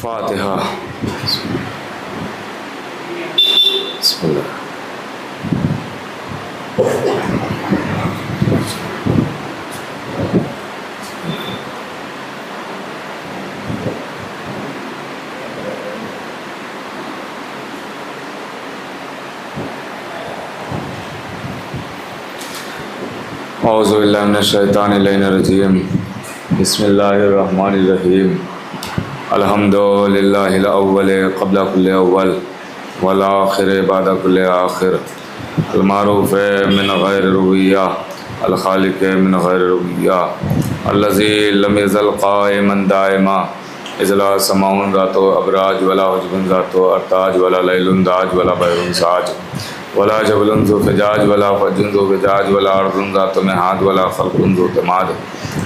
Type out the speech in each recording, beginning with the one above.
फातिहा। बिस्मिल्लाह। औज़ु बिल्लाहि मिनश शैतानिर रजीम। बिस्मिल्लाहिर्रहमानिर्रहीम। अल्हम्दुलिल्लाहिल अव्वल क़ब्ल कुल्लि अव्वल वल आखिर बाद कुल्लि आखिर। अल मारूफ़ मिन गैर रुबिय्या अल खालिक़ मिन गैर रुबिय्या अल्लज़ी लम यज़ल क़ाइमन दाइमा इज़ ला समाउन ज़ातो अबराज वला हुज्बुन ज़ातो अरताज वला लैलुन दाज वला बैरुन साज वला जबलुन ज़ु फ़िजाज वला फ़ज्जुन ज़ु फ़िजाज वला अर्ज़ुन ज़ातो मिहाद वला ख़ल्क़ुन ज़ु तमाद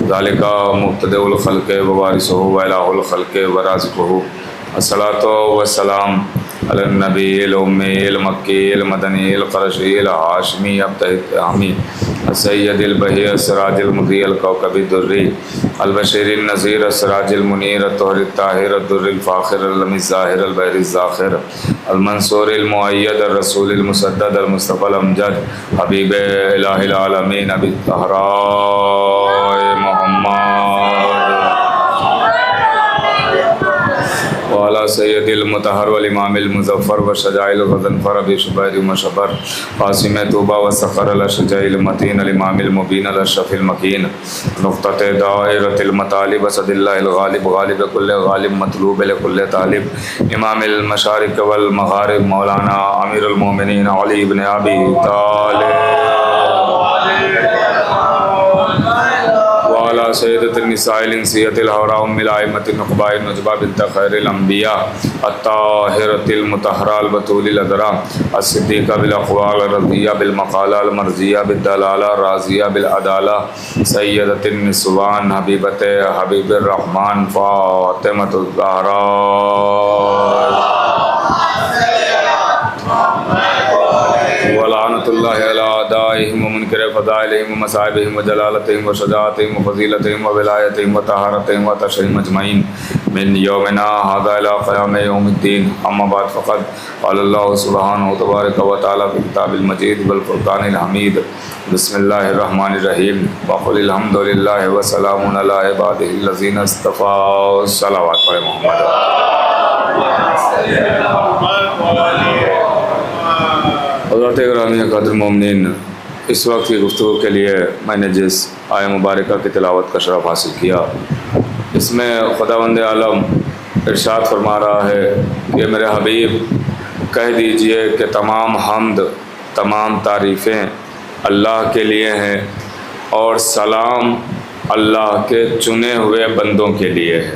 ज़ालिका मुब्तदिउल ख़ल्क़ि व वारिसुहु व इलाहुल ख़ल्क़ि व राज़िक़ुहु। अस्सलातु वस्सलाम अलन नबील उम्मील मक्कील मदनील क़ुरैशील हाशिमी अब्तही सय्यदिल बही सिराजिल मुज़ील कौकबी दुर्री अल बशीरिन नज़ीर सिराजिल मुनीर तोहरित ताहिर दुर्रिल फ़ाखिर अल ज़ाहिर अल बहरिल ज़ाखिर अल मंसूरिल मुअय्यद अल रसूलिल मुसद्दद अल मुस्तफ़ा अल अमजद हबीब इलाहिल आलमीन अबी तहराए मोहम्मद वाला सैयदिल मुतहर वल इमामिल मुज़फ़्फ़र व शजाइल ग़ज़नफ़र अबी शुबैर मशबर क़ासिम तूबा व सख़र अल शजाइल मतीन अल इमामिल मुबीन अल अशरफ़िल मकीन नुक़्तते दायरतिल मतालिब असदिल्लाहिल ग़ालिब ग़ालिब कुल्ले ग़ालिब मतलूब लिकुल्ले तालिब इमामिल मशारिक़ वल मग़ारिब मौलाना अमीरुल मोमिनीन अली इब्न अबी तालिब वाला सय्यदतिन निसाइल इंसियतिल हौरा उम्मिल आइम्मतिन नुक़बाइन नुजबा बिन्त खैरिल अंबिया अत्ताहिरतिल मुतहहराल बतूलिल अदरा अस्सिद्दीक़ा बिल अक़वाल रज़िया बिल मक़ालाल मर्ज़िया बिद दलाला राज़िया बिल अदाला सय्यदतिन निस्वान हबीबते हबीबिर रहमान फ़ातिमतुज़ ज़हरा वलानतुल्लाहि अला आदाइहिम व मुनकिर फ़ज़ाइलिहिम व मसाइबिहिम व जलालतिहिम व शजाअतिहिम व फ़ज़ीलतिहिम व विलायतिहिम व तहारतिहिम व तशरीम अजमईन मिन यौमिना हाज़ा इला क़याम यौमिद्दीन। अम्मा बाद फ़क़द क़ाल अल्लाहु सुब्हानहु तबारक व तआला फ़ी किताबिल मजीद वल फ़ुरक़ानिल हमीद। बिस्मिल्लाहिर रहमानिर रहीम व क़ुलिल हम्दुलिल्लाहि व सलामुन अला इबादिहिल लज़ीना इस्तफ़ा। सलावत पढ़े मोहम्मद। हज़रत ग्रामी क़द्र मोमिनीन, इस वक्त की गुफ्तगू के लिए मैंने जिस आय मुबारक की तिलावत का शरफ़ हासिल किया, इसमें खुदावंद आलम इरशाद फरमा रहा है कि मेरे हबीब कह दीजिए कि तमाम हम्द तमाम तारीफ़ें अल्लाह के लिए हैं और सलाम अल्लाह के चुने हुए बंदों के लिए है।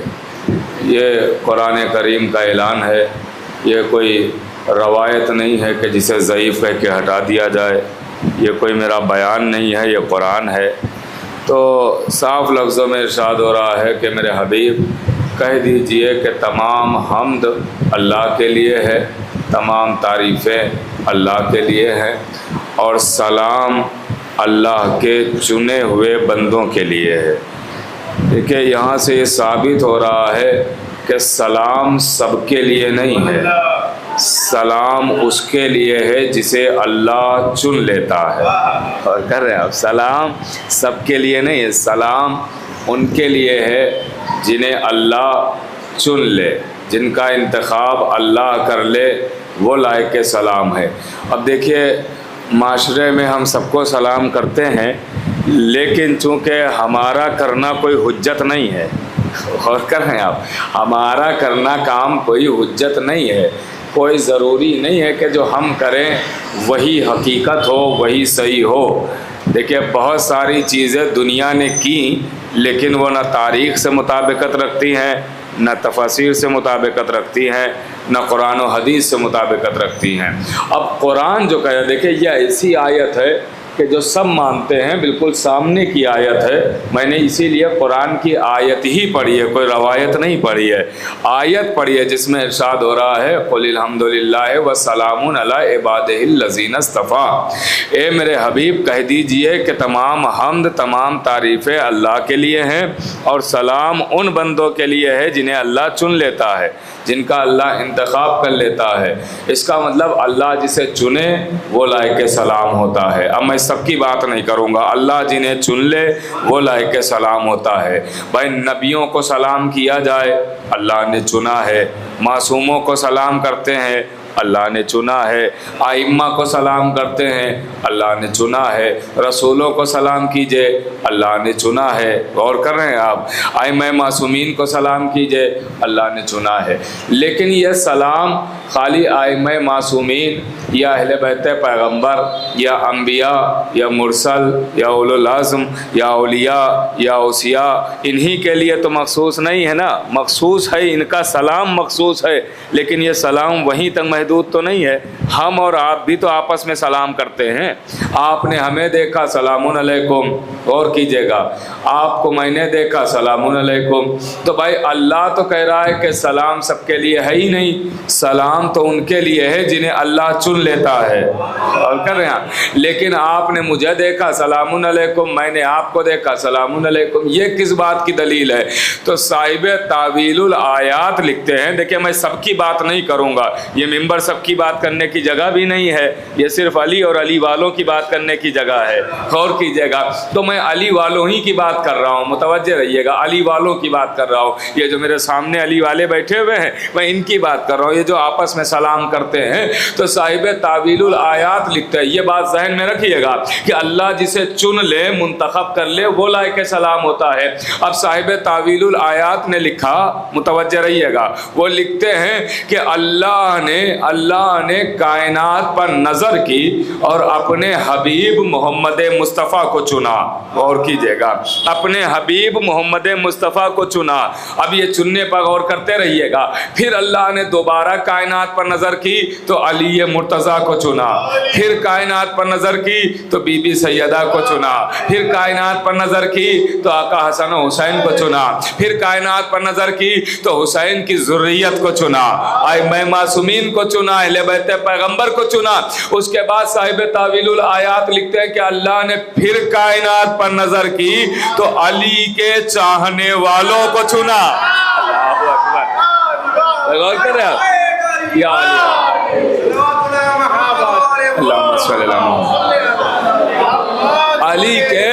ये कुरान करीम का ऐलान है, ये कोई रवायत नहीं है कि जिसे ज़ईफ़ कह के हटा दिया जाए, ये कोई मेरा बयान नहीं है, ये कुरान है। तो साफ़ लफ्ज़ों में इरशाद हो रहा है कि मेरे हबीब कह दीजिए कि तमाम हम्द अल्लाह के लिए है, तमाम तारीफ़ें अल्लाह के लिए हैं और सलाम अल्लाह के चुने हुए बंदों के लिए है। देखिए, यहाँ से ये साबित हो रहा है कि सलाम सबके लिए नहीं है, सलाम उसके लिए है जिसे अल्लाह चुन लेता है। और कर रहे हैं आप, सलाम सबके लिए नहीं है, सलाम उनके लिए है जिन्हें अल्लाह चुन ले, जिनका इंतखाब अल्लाह कर ले, वो लायक सलाम है। अब देखिए, माशरे में हम सबको सलाम करते हैं, लेकिन चूँकि हमारा करना कोई हुज्जत नहीं है, और कर रहे हैं आप, हमारा करना काम कोई हुज्जत नहीं है, कोई ज़रूरी नहीं है कि जो हम करें वही हकीकत हो, वही सही हो। देखिए, बहुत सारी चीज़ें दुनिया ने की, लेकिन वो न तारीख़ से मुताबिकत रखती हैं, न तफसीर से मुताबिकत रखती हैं, न कुरान और हदीस से मुताबिकत रखती हैं। अब कुरान जो कहे, देखिए, यह ऐसी आयत है कि जो सब मानते हैं बिल्कुल सामने की आयत है। मैंने इसीलिए कुरान की आयत ही पढ़ी है, कोई रवायत नहीं पढ़ी है, आयत पढ़ी है जिसमें इरशाद हो रहा है कुल अल्हम्दुलिल्लाह व सलामुन अला इबादिहिल लज़ीना इस्तफ़ा। ए मेरे हबीब कह दीजिए कि तमाम हम्द तमाम तारीफ़ें अल्लाह के लिए हैं और सलाम उन बंदों के लिए है जिन्हें अल्लाह चुन लेता है, जिनका अल्लाह इंतखाब कर लेता है। इसका मतलब अल्लाह जिसे चुने वो लायक सलाम होता है। अब मैं सबकी बात नहीं करूँगा, अल्लाह जिन्हें चुन ले वो लायक सलाम होता है। भाई नबियों को सलाम किया जाए, अल्लाह ने चुना है। मासूमों को सलाम करते हैं, अल्लाह ने चुना है। आइम्मा को सलाम करते हैं, अल्लाह ने चुना है। रसूलों को सलाम कीजिए, अल्लाह ने चुना है। गौर कर रहे हैं आप? आइम्मा मासूमीन को सलाम कीजिए, अल्लाह ने चुना है। लेकिन यह सलाम खाली आइम्मा मासूमीन या अहले बैत पैगम्बर या अम्बिया या मुरसल या उलुल आज़म या औलिया या औसिया इन्हीं के लिए तो मखसूस नहीं है ना, मखसूस है, इनका सलाम मखसूस है। लेकिन ये सलाम वहीं तक महदूद तो नहीं है। हम और आप भी तो आपस में सलाम करते हैं। आपने हमें देखा सलामुन अलैकुम, गौर कीजिएगा, आपको मैंने देखा सलामुन अलैकुम। तो भाई अल्लाह तो कह रहा है कि सलाम सबके लिए है ही नहीं, सलाम तो उनके लिए है जिन्हें अल्लाह चुन लेता है। और कर रहे हैं, लेकिन आपने मुझे देखा सलामुन अलैकुम, मैंने आपको देखा सलामुन अलैकुम, ये किस बात की दलील है? तो साहिब तावीलुल आयात लिखते हैं, देखिए मैं सबकी बात नहीं करूँगा, ये मिंबर सबकी बात करने की जगह भी नहीं है, ये सिर्फ अली और अली वालों की बात करने की जगह है। गौर कीजिएगा, तो मैं अली वालों ही की बात कर रहा हूँ, मुतवज्जे रहिएगा, अली वालों की बात कर रहा हूँ। ये जो मेरे सामने अली वाले बैठे हुए हैं मैं इनकी बात कर रहा हूँ, ये जो आपस में सलाम करते हैं। तो साहिब तावीलुल आयात लिखते हैं, ये बात जहन में रखिएगा कि अल्लाह जिसे चुन ले, मुंतखब कर ले, वो लायक सलाम होता है। अब साहिब तावीलुल आयात ने लिखा, मुतवज्जे रहिएगा, वो लिखते हैं कि अल्लाह ने कायनात पर नजर की और अपने हबीब मोहम्मद मुस्तफ़ा को चुना। गौर कीजिएगा, अपने हबीब मोहम्मद मुस्तफ़ा को चुना। अब ये चुनने पर गौर करते रहिएगा। फिर अल्लाह ने दोबारा कायनात पर नजर की तो अली मुर्तज़ा को चुना, फिर कायनात पर नजर की तो बीबी सैयदा को चुना, फिर कायनात पर नजर की तो आका हसन हुसैन को चुना, फिर कायनात पर नजर की तो हुसैन की ज़ुर्रियत को चुना, आइम्मा मासूमीन को चुना, अहले बैत पैगंबर को चुना। उसके बाद साहिब तावीलुल आयात लिखते हैं कि अल्लाह ने फिर कायनात पर नजर की तो अली के चाहने वालों को चुना। अल्लाहु अकबर, गौर कर रहे हैं? या अली के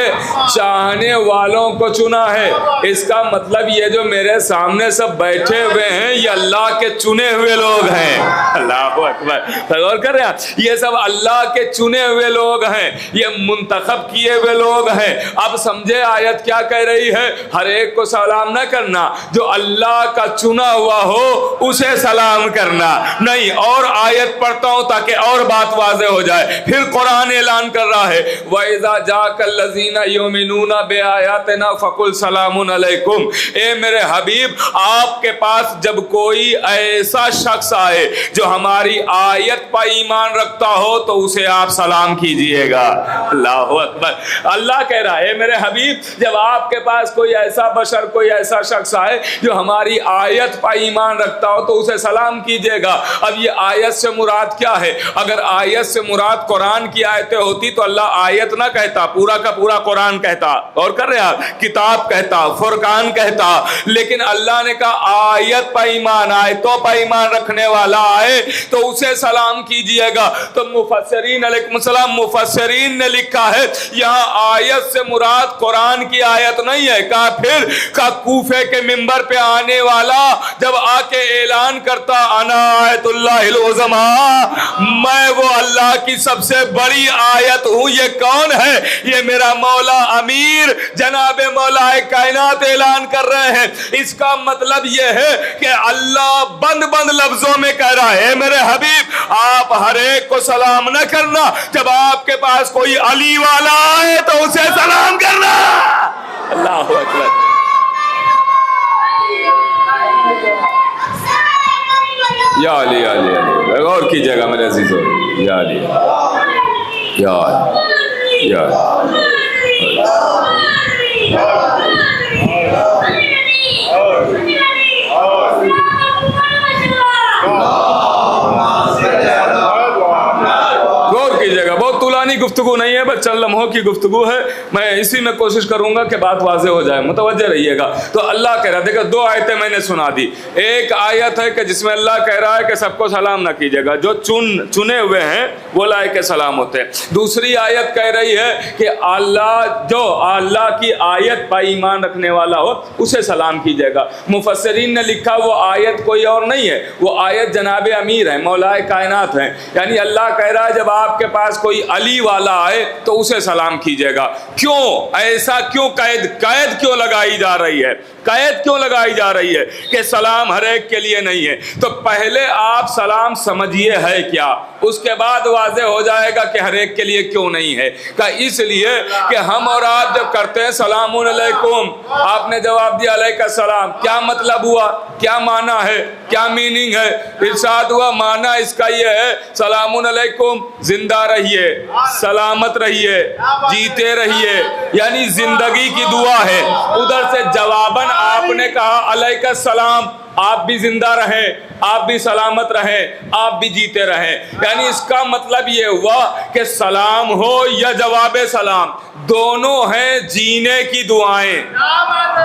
चाहने वालों को चुना है। इसका मतलब ये जो मेरे सामने सब बैठे हुए हैं ये अल्लाह के चुने हुए लोग हैं। अल्लाहु अकबर, गौर कर रहे हैं? ये सब अल्लाह के चुने हुए लोग हैं, ये मुंतखब किए हुए लोग हैं। अब समझे आयत क्या कह रही है? हर एक को सलाम न करना, जो अल्लाह का चुना हुआ हो उसे सलाम करना। नहीं, और आयत पढ़ता हूं ताकि और बात वाज़ेह हो जाए। फिर कुरान ऐलान कर रहा है, वइज़ा जाकल्लज़ीना युमिनूना बिआयातिना फकुल सलामुन अलैकुम। ए मेरे हबीब, आपके पास जब कोई ऐसा शख्स आए जो हमारी आयत पर ईमान रखता हो तो उसे आप सलाम कीजिएगा। अल्लाहु अकबर, अल्लाह कह रहा है मेरे हबीब, जब आपके पास कोई ऐसा बशर, कोई ऐसा शख्स आए जो हमारी आयत पर ईमान रखता हो तो उसे सलाम कीजिएगा। अब ये आयत से मुराद क्या है? अगर आयत से मुराद कुरान की आयतें होती तो अल्लाह आयत ना कहता, पूरा का पूरा कुरान कहता। और कर रहे हैं, किताब कहता, फुरकान कहता। लेकिन अल्लाह ने कहा आयत पर ईमान, आयतों पर ईमान रखने वाला आए तो उसे सलाम कीजिएगा। तो मुफस्सिरीन अलैकुम सलाम, मुफस्सिरीन ने लिखा है यहाँ आयत से मुराद कुरान की आयत नहीं है। कहा फिर का कूफे के मिंबर पे आने वाला जब आके ऐलान करता अना आयतुल्लाहिल उज़मा, मैं वो अल्लाह की सबसे बड़ी आयत हूँ। ये कौन है? ये मेरा मौला अमीर जनाबे मौलाए कायनात ऐलान कर रहे हैं। इसका मतलब ये है कि अल्लाह बंद बंद लफ्जों में कह रहा है, मेरे हबीब आप हर एक को सलाम न करना, जब आपके पास कोई अली वाला आए तो उसे सलाम करना। अल्लाहु अकबर, या अली अली अली, गौर कीजिएगा मेरे अजीजों, या अली या अली। या गुफ्तगू नहीं है, बस चंद लम्हों की गुफ्तगू है। मैं इसी में कोशिश करूंगा कि बात वाज़ेह हो जाए, मुतवज्जे रहिएगा। तो अल्लाह कह रहा है, देखो दो आयतें मैंने सुना दी। एक आयत है कि जिसमें अल्लाह कह रहा है कि सबको सलाम ना कीजिएगा, जो चुने हुए हैं वो लायक सलाम होते हैं। दूसरी आयत कह रही है कि जो अल्लाह की आयत पर ईमान रखने वाला हो उसे सलाम कीजिएगा। मुफस्सिरीन ने लिखा वो आयत कोई और नहीं है, वो आयत जनाब अमीर है, मौलाए कायनात हैं। यानी अल्लाह कह रहा है जब आपके पास कोई अली वाला आए तो उसे सलाम कीजिएगा। क्यों ऐसा, क्यों कैद क्यों लगाई जा रही है? कैद क्यों लगाई जा रही है कि सलाम हर एक के लिए नहीं है? तो पहले आप सलाम समझिए है क्या, उसके बाद वाज़ेह हो जाएगा कि हर एक के लिए क्यों नहीं है। का इसलिए कि हम और आप जब करते हैं सलामुन अलैकुम, आपने जवाब दिया अलैका सलाम, क्या मतलब हुआ, क्या माना है, क्या मीनिंग है? इरशाद हुआ माना इसका ये है सलामुन अलैकुम, जिंदा रहिए, सलामत रहिए, जीते रहिए, यानी जिंदगी की दुआ है। उधर से जवाबन आपने कहा अलैका सलाम, आप भी जिंदा रहें, आप भी सलामत रहें, आप भी जीते रहें। यानी इसका मतलब ये हुआ कि सलाम हो या जवाब सलाम, दोनों हैं जीने की दुआएं,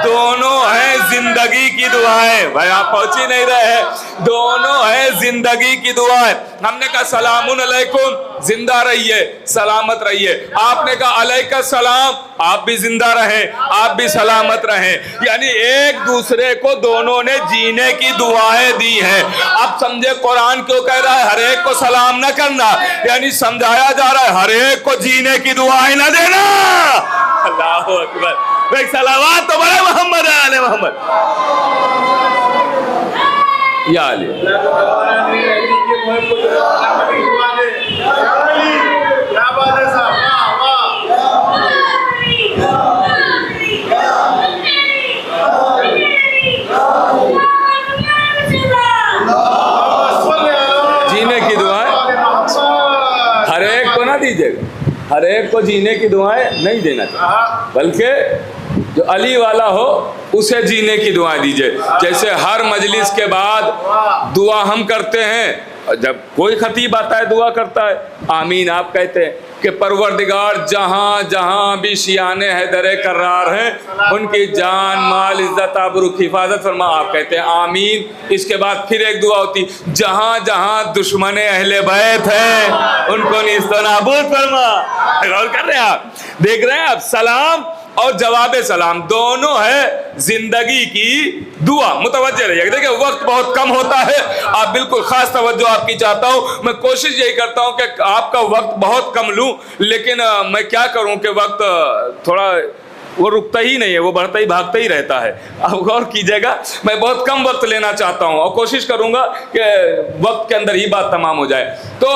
दोनों हैं जिंदगी की दुआएं। भाई आप पहुंच ही नहीं रहे हैं, दोनों हैं जिंदगी की दुआएं। हमने कहा सलामुन अलैकुम, जिंदा रहिए, सलामत रहिए। आपने कहा अलैका सलाम, आप भी जिंदा रहें, आप भी सलामत रहें। यानी एक दूसरे को दोनों ने जीने की दुआएं दी हैं। अब समझे कुरान क्यों कह रहा है हर एक को सलाम न करना, यानी समझाया जा रहा है हर एक को जीने की दुआएं न देना। अल्लाहु अकबर। एक सलावत तो बड़े मोहम्मद आले मोहम्मद या अली। जीने की दुआएं हर एक को ना दीजिएगा, हर एक को जीने की दुआएं नहीं देना चाहिए, बल्कि जो अली वाला हो उसे जीने की दुआ दीजिए। जैसे हर मजलिस के बाद दुआ हम करते हैं, जब कोई खतीब आता है दुआ करता है, आमीन आप कहते हैं कि परवरदिगार जहाँ जहाँ भी शियाने हैदर करार हैं उनकी जान माल इज्जत आबरू की हिफाजत फरमा, आप कहते हैं आमीन। इसके बाद फिर एक दुआ होती, जहाँ जहाँ दुश्मन अहले बैत हैं उनको नीस्त नाबूद फरमा। गौर कर रहे हैं आप, देख रहे हैं आप, सलाम और जवाब सलाम दोनों है जिंदगी की दुआ। मुतवज्जे रहिएगा, देखिए वक्त बहुत कम होता है, आप बिल्कुल खास तवज्जो आपकी चाहता हूँ। मैं कोशिश यही करता हूँ कि आपका वक्त बहुत कम लूँ, लेकिन मैं क्या करूँ कि वक्त थोड़ा वो रुकता ही नहीं है, वो बढ़ता ही भागता ही रहता है। आप गौर कीजिएगा, मैं बहुत कम वक्त लेना चाहता हूँ और कोशिश करूँगा कि वक्त के अंदर ही बात तमाम हो जाए। तो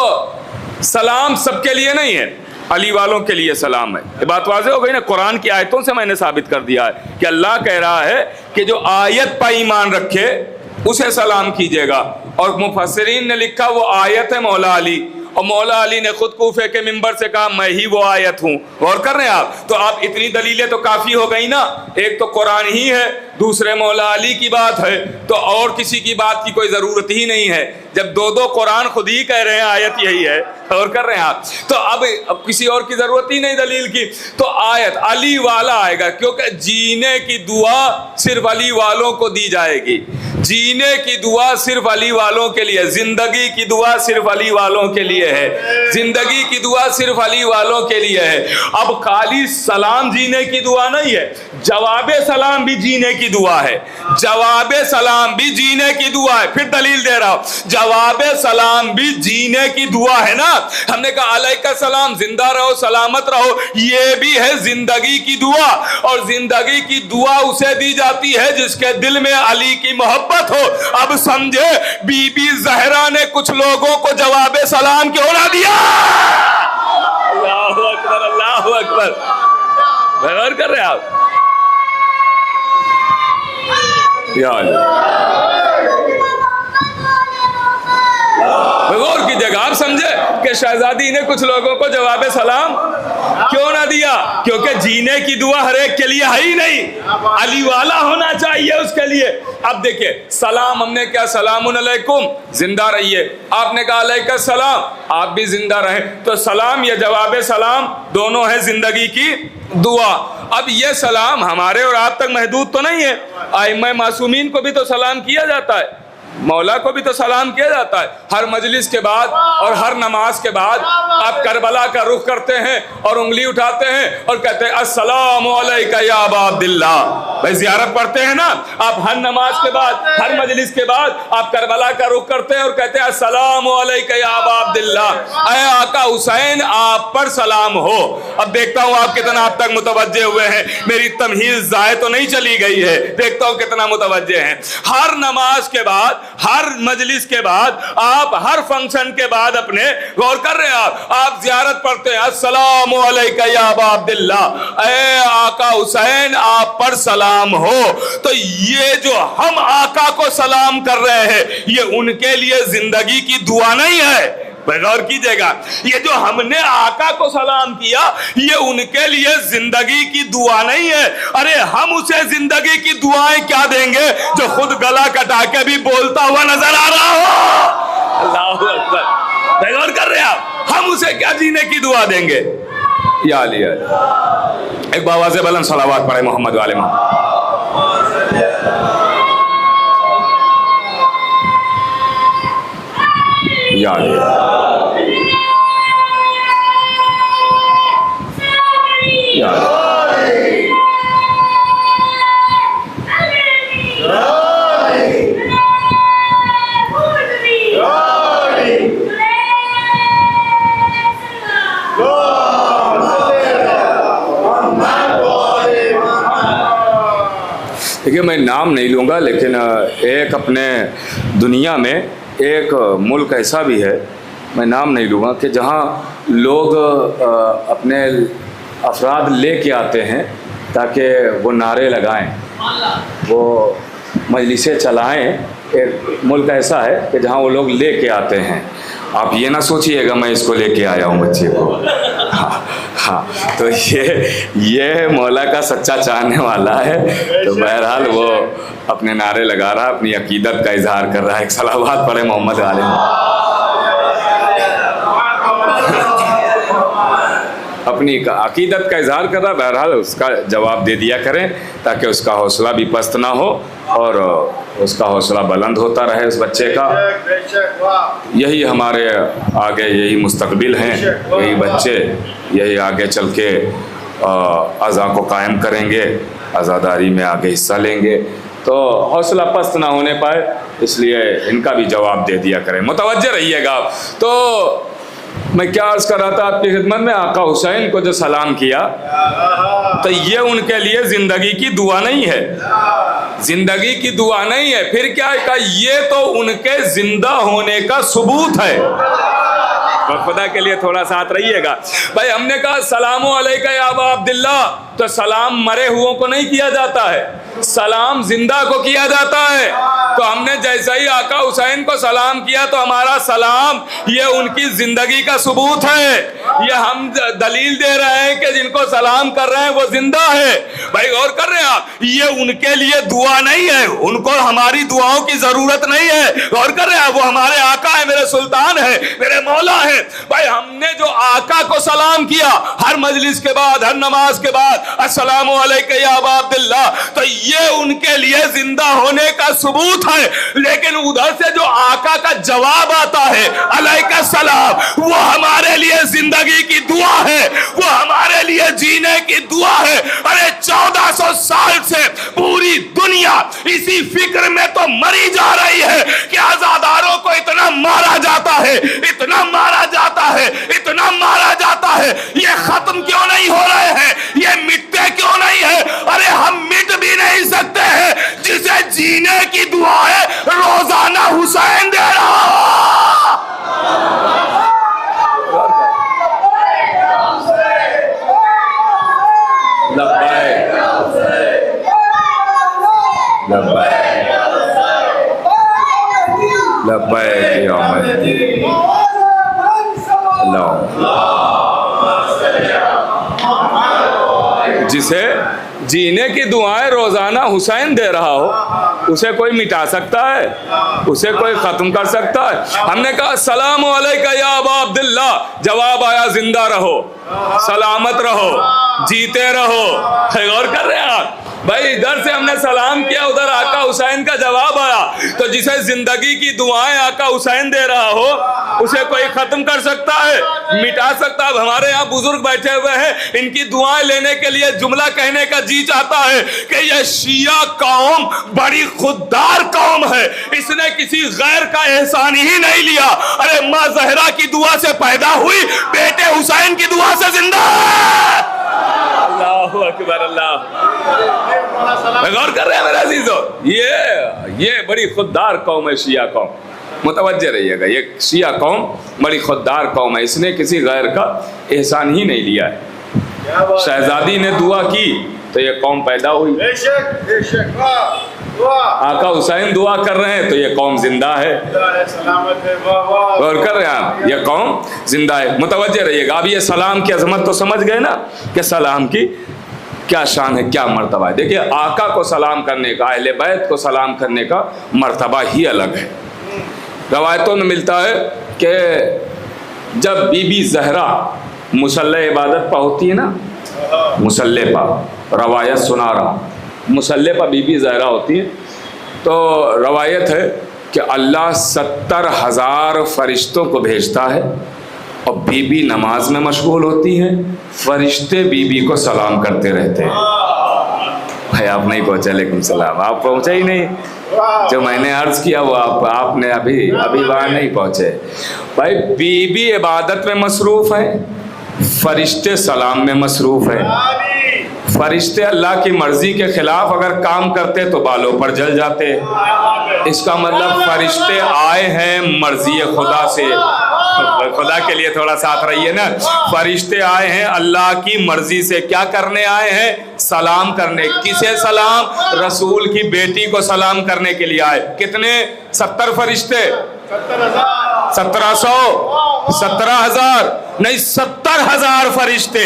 सलाम सबके लिए नहीं है, अली वालों के लिए सलाम है। ये बात वाज़ेह हो गई ना, कुरान की आयतों से मैंने साबित कर दिया है कि अल्लाह कह रहा है कि जो आयत पर ईमान रखे उसे सलाम कीजिएगा। और मुफस्सिरीन ने लिखा वो आयत है मौला अली, और मौला अली ने खुद कूफे के मिंबर से कहा मैं ही वो आयत हूँ। गौर कर रहे हैं आप, तो आप इतनी दलीलें तो काफ़ी हो गई ना, एक तो कुरान ही है, दूसरे मौला अली की बात है, तो और किसी की बात की कोई ज़रूरत ही नहीं है। जब दो दो कुरान खुद ही कह रहे हैं आयत यही है, और कर रहे हैं आप, तो अब किसी और की ज़रूरत ही नहीं दलील की। तो आयत अली वाला आएगा, क्योंकि जीने की दुआ सिर्फ अली वालों को दी जाएगी, जीने की दुआ सिर्फ अली वालों के लिए, जिंदगी की दुआ सिर्फ अली वालों के लिए है, जिंदगी की दुआ सिर्फ अली वालों के लिए है। अब खाली सलाम जीने की दुआ नहीं है, जवाब सलाम भी जीने की दुआ है, जवाब सलाम भी जीने की दुआ है। फिर दलील दे रहा हूं, जवाब सलाम भी जीने की दुआ है ना। हमने कहा अलैका सलाम, जिंदा रहो, सलामत रहो, ये भी है जिंदगी की दुआ। और जिंदगी की दुआ उसे दी जाती है जिसके दिल में अली की मोहब्बत हो। अब समझे, बीबी ज़हरा ने कुछ लोगों को जवाब सलाम क्यों ना दिया? अल्लाहु अकबर, अल्लाहु अकबर। गौर कर रहे हैं आप यार, गौर कीजिएगा, आप समझे कि शहजादी ने कुछ लोगों को जवाब सलाम क्यों ना दिया? क्योंकि जीने की दुआ हर एक के लिए है ही नहीं, अली वाला होना चाहिए उसके लिए। अब देखिए सलाम, हमने क्या सलामुन अलैकुम, जिंदा रहिए, आपने कहा अलैका सलाम, आप भी जिंदा रहे, तो सलाम या जवाब सलाम दोनों है जिंदगी की दुआ। अब ये सलाम हमारे और आप तक महदूद तो नहीं है, आइम्मा मासूमीन को भी तो सलाम किया जाता है, मौला को भी तो सलाम किया जाता है। हर मजलिस के बाद और हर नमाज के बाद आप करबला का रुख करते हैं और उंगली उठाते हैं और कहते हैं अस्सलामु अलैका या अबा अब्दुल्लाह। भाई ज़ियारत पढ़ते हैं ना आप, हर नमाज के बाद हर मजलिस के बाद आप करबला का रुख करते हैं और कहते हैं अस्सलामु अलैका या अबा अब्दुल्लाह, ऐ आका हुसैन आप पर सलाम हो। अब देखता हूँ आप कितना आप तक मुतवज्जे हुए हैं, मेरी तमहीज़ ज़ाय तो नहीं चली गई है, देखता हूँ कितना मुतवज्जे हैं। हर नमाज के बाद, हर मजलिस के बाद, आप हर फंक्शन के बाद अपने गौर कर रहे हैं, आप ज़ियारत पढ़ते हैं अस्सलामु अलैका या अबा अब्दुल्लाह, ऐ आका हुसैन आप पर सलाम हो। तो ये जो हम आका को सलाम कर रहे हैं ये उनके लिए जिंदगी की दुआ नहीं है, गौर कीजिएगा, ये जो हमने आका को सलाम किया ये उनके लिए जिंदगी की दुआ नहीं है। अरे हम उसे जिंदगी की दुआएं क्या देंगे जो खुद गला कटा के भी बोलता हुआ नजर आ रहा हो। अल्लाहु अकबर, गौर कर रहे हैं आप, हम उसे क्या जीने की दुआ देंगे? या अली एक बाबा से बुलंद सलावत पढ़े मोहम्मद वाले या अली। देखिए मैं नाम नहीं लूँगा, लेकिन एक अपने दुनिया में एक मुल्क ऐसा भी है, मैं नाम नहीं लूँगा, कि जहाँ लोग अपने अफराद लेके आते हैं ताकि वो नारे लगाएं, वो मजलिसें चलाएं। एक मुल्क ऐसा है कि जहाँ वो लोग लेके आते हैं। आप ये ना सोचिएगा मैं इसको लेके आया हूँ बच्चे को। हाँ, तो ये मौला का सच्चा चाहने वाला है, तो बहरहाल वो अपने नारे लगा रहा है, अपनी अकीदत का इजहार कर रहा है। एक सलावत पढ़े मोहम्मद वाले अपनी अकीदत का इजहार कर रहा है, बहरहाल उसका जवाब दे दिया करें ताकि उसका हौसला भी पस्त ना हो और उसका हौसला बुलंद होता रहे उस बच्चे का। यही हमारे आगे, यही मुस्तकबिल हैं, यही बच्चे, यही आगे चल के अज़ा को कायम करेंगे, आज़ादारी में आगे हिस्सा लेंगे। तो हौसला पस्त ना होने पाए, इसलिए इनका भी जवाब दे दिया करें, मुतवज्जे रहिएगा आप। तो मैं क्या अर्ज़ कर रहा था आपकी खिदमत में, आका हुसैन को जो सलाम किया तो ये उनके लिए ज़िंदगी की दुआ नहीं है, ज़िंदगी की दुआ नहीं है, फिर क्या है, ये तो उनके ज़िंदा होने का सबूत है। खुदा के लिए थोड़ा साथ रहिएगा भाई। हमने कहा सलामु अलैका या अबा अब्दुल्लाह, तो सलाम मरे हुओं को नहीं किया जाता है, सलाम जिंदा को किया जाता है। तो हमने जैसा ही आका हुसैन को सलाम किया तो हमारा सलाम ये उनकी जिंदगी का सबूत है, ये हम दलील दे रहे हैं कि जिनको सलाम कर रहे हैं वो जिंदा है। भाई गौर कर रहे हैं आप, ये उनके लिए दुआ नहीं है, उनको हमारी दुआओं की जरूरत नहीं है। गौर कर रहे हैं, वो हमारे आका है, मेरे सुल्तान है, मेरे मौला है। भाई हमने जो आका को सलाम किया हर मजलिस के बाद, हर नमाज के बाद, अस्सलामु अलैका या अबा अब्दुल्लाह, तो ये उनके लिए जिंदा होने का सबूत है। लेकिन उधर से जो आका का जवाब आता है अलैका सलाम, वो हमारे लिए जिंदगी की दुआ है, वो हमारे लिए जीने की दुआ है। अरे 1400 साल से पूरी दुनिया इसी फिक्र में तो मरी जा रही है कि आजादारों को इतना मारा जाता है, इतना मारा जाता है, इतना मारा जाता है, ये खत्म क्यों नहीं हो रहे हैं, ये मिटते क्यों नहीं है? अरे हम मिट भी नहीं सकते हैं, जिसे जीने की दुआ है रोजाना हुसैन दे रहा। लब्बैक लब्बैक लब्बैक या महदी। जिसे जीने की दुआएं रोजाना हुसैन दे रहा हो, उसे कोई मिटा सकता है? उसे कोई खत्म कर सकता है? हमने कहा सलाम अलैका या अबा अब्दुल्ला, जवाब आया जिंदा रहो, सलामत रहो, जीते रहो। गौर कर रहे हैं आप भाई? इधर से हमने सलाम किया, उधर आका हुसैन का जवाब आया। तो जिसे जिंदगी की दुआएं आका हुसैन दे रहा हो, उसे कोई खत्म कर सकता है, मिटा सकता है? हमारे यहाँ बुजुर्ग बैठे हुए हैं, इनकी दुआएं लेने के लिए जुमला कहने का जी चाहता है कि यह शिया कौम बड़ी खुददार कौम है, इसने किसी गैर का एहसान ही नहीं लिया। अरे माँ जहरा की दुआ से पैदा हुई, बेटे हुसैन की दुआ से जिंदा है। अल्लाहु अकबर, अल्लाह। गौर कर रहे हैं मेरे अजीजों? ये बड़ी खुददार कौम है शिया कौम, मुतवज्जे रहिएगा। ये शिया कौम बड़ी खुददार कौम है, इसने किसी गैर का एहसान ही नहीं लिया है। शहजादी ने दुआ की तो ये कौम पैदा हुई। आका हुसैन दुआ कर रहे हैं तो ये कौम जिंदा है। गौर कर रहे हैं आप? ये कौम जिंदा है, मुतवज्जे रहिएगा। अब ये सलाम की अजमत तो समझ गए ना कि सलाम की क्या शान है, क्या मर्तबा है। देखिए, आका को सलाम करने का, अहले बैत को सलाम करने का मर्तबा ही अलग है। रवायतों में मिलता है कि जब बीबी जहरा मुसल्ले इबादत पर होती है ना, मुसल्ले पर, रवायत सुना रहा, मुसल्ले पर बीबी जहरा होती है, तो रवायत है कि अल्लाह 70,000 फरिश्तों को भेजता है और बीबी नमाज में मशगूल होती हैं, फरिश्ते बीबी को सलाम करते रहते हैं। भाई आप नहीं पहुँचे, अलैकुम सलाम, आप पहुँचे ही नहीं। जो मैंने अर्ज किया वो आपने अभी वहाँ नहीं पहुँचे। भाई बीबी इबादत में मसरूफ़ है, फरिश्ते सलाम में मसरूफ़ है। फरिश्ते अल्लाह की मर्जी के खिलाफ अगर काम करते तो बालों पर जल जाते। इसका मतलब फरिश्ते आए हैं मर्जी खुदा से। खुदा के लिए थोड़ा साथ रहिए ना। फरिश्ते आए हैं अल्लाह की मर्जी से, क्या करने आए हैं? सलाम करने। किसे सलाम? रसूल की बेटी को सलाम करने के लिए आए। कितने? 70 फरिश्ते, 1700, 17,000 नहीं, 70,000 फरिश्ते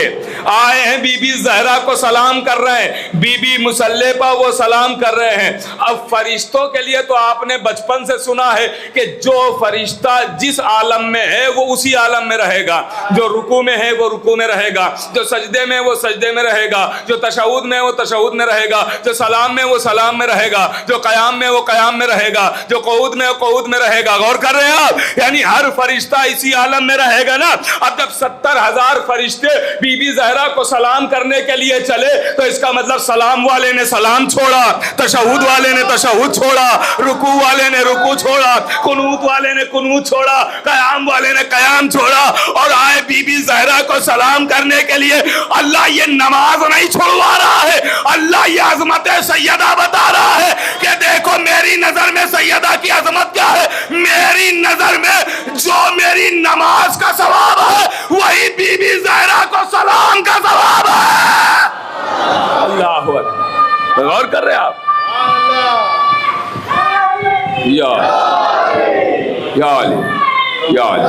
आए हैं, बीबी जहरा को सलाम कर रहे हैं। बीबी मुसल्ले पर वो सलाम कर रहे हैं। अब फरिश्तों के लिए तो आपने बचपन से सुना है कि जो फरिश्ता जिस आलम में है वो उसी आलम में रहेगा, जो रुकू में है वो रुकू में रहेगा, जो सजदे में वो सजदे में रहेगा, जो तशहुद में वो तशहुद में रहेगा, जो सलाम में वो सलाम में रहेगा, जो कयाम में वो कयाम में रहेगा, जो क़ऊद में वो क़ऊद में रहेगा। गौर कर रहे हैं आप? यानी हर फरिश्ता इसी आलम में रहेगा ना। अब जब 70,000 फरिश्ते बीबी जहरा को सलाम करने के लिए चले तो इसका मतलब सलाम वाले ने सलाम छोड़ा, तशहुद वाले ने तशहुद छोड़ा, रुकू वाले ने रुकू छोड़ा, कुनूत वाले ने कुनूत छोड़ा, कयाम वाले ने कयाम छोड़ा और आए बीबी जहरा को सलाम करने के लिए। अल्लाह ये नमाज नहीं छुड़वा रहा है, अल्लाह ये अजमत सैयदा बता रहा है कि देखो मेरी नजर में सैयदा की अजमत क्या है। मेरी नजर में जो मेरी नमाज का सवाब है वही बीबी जहरा को सलाम का सवाब है। अल्लाह हू अकबर। गौर कर रहे हैं आप? या अली, या अली, या अली,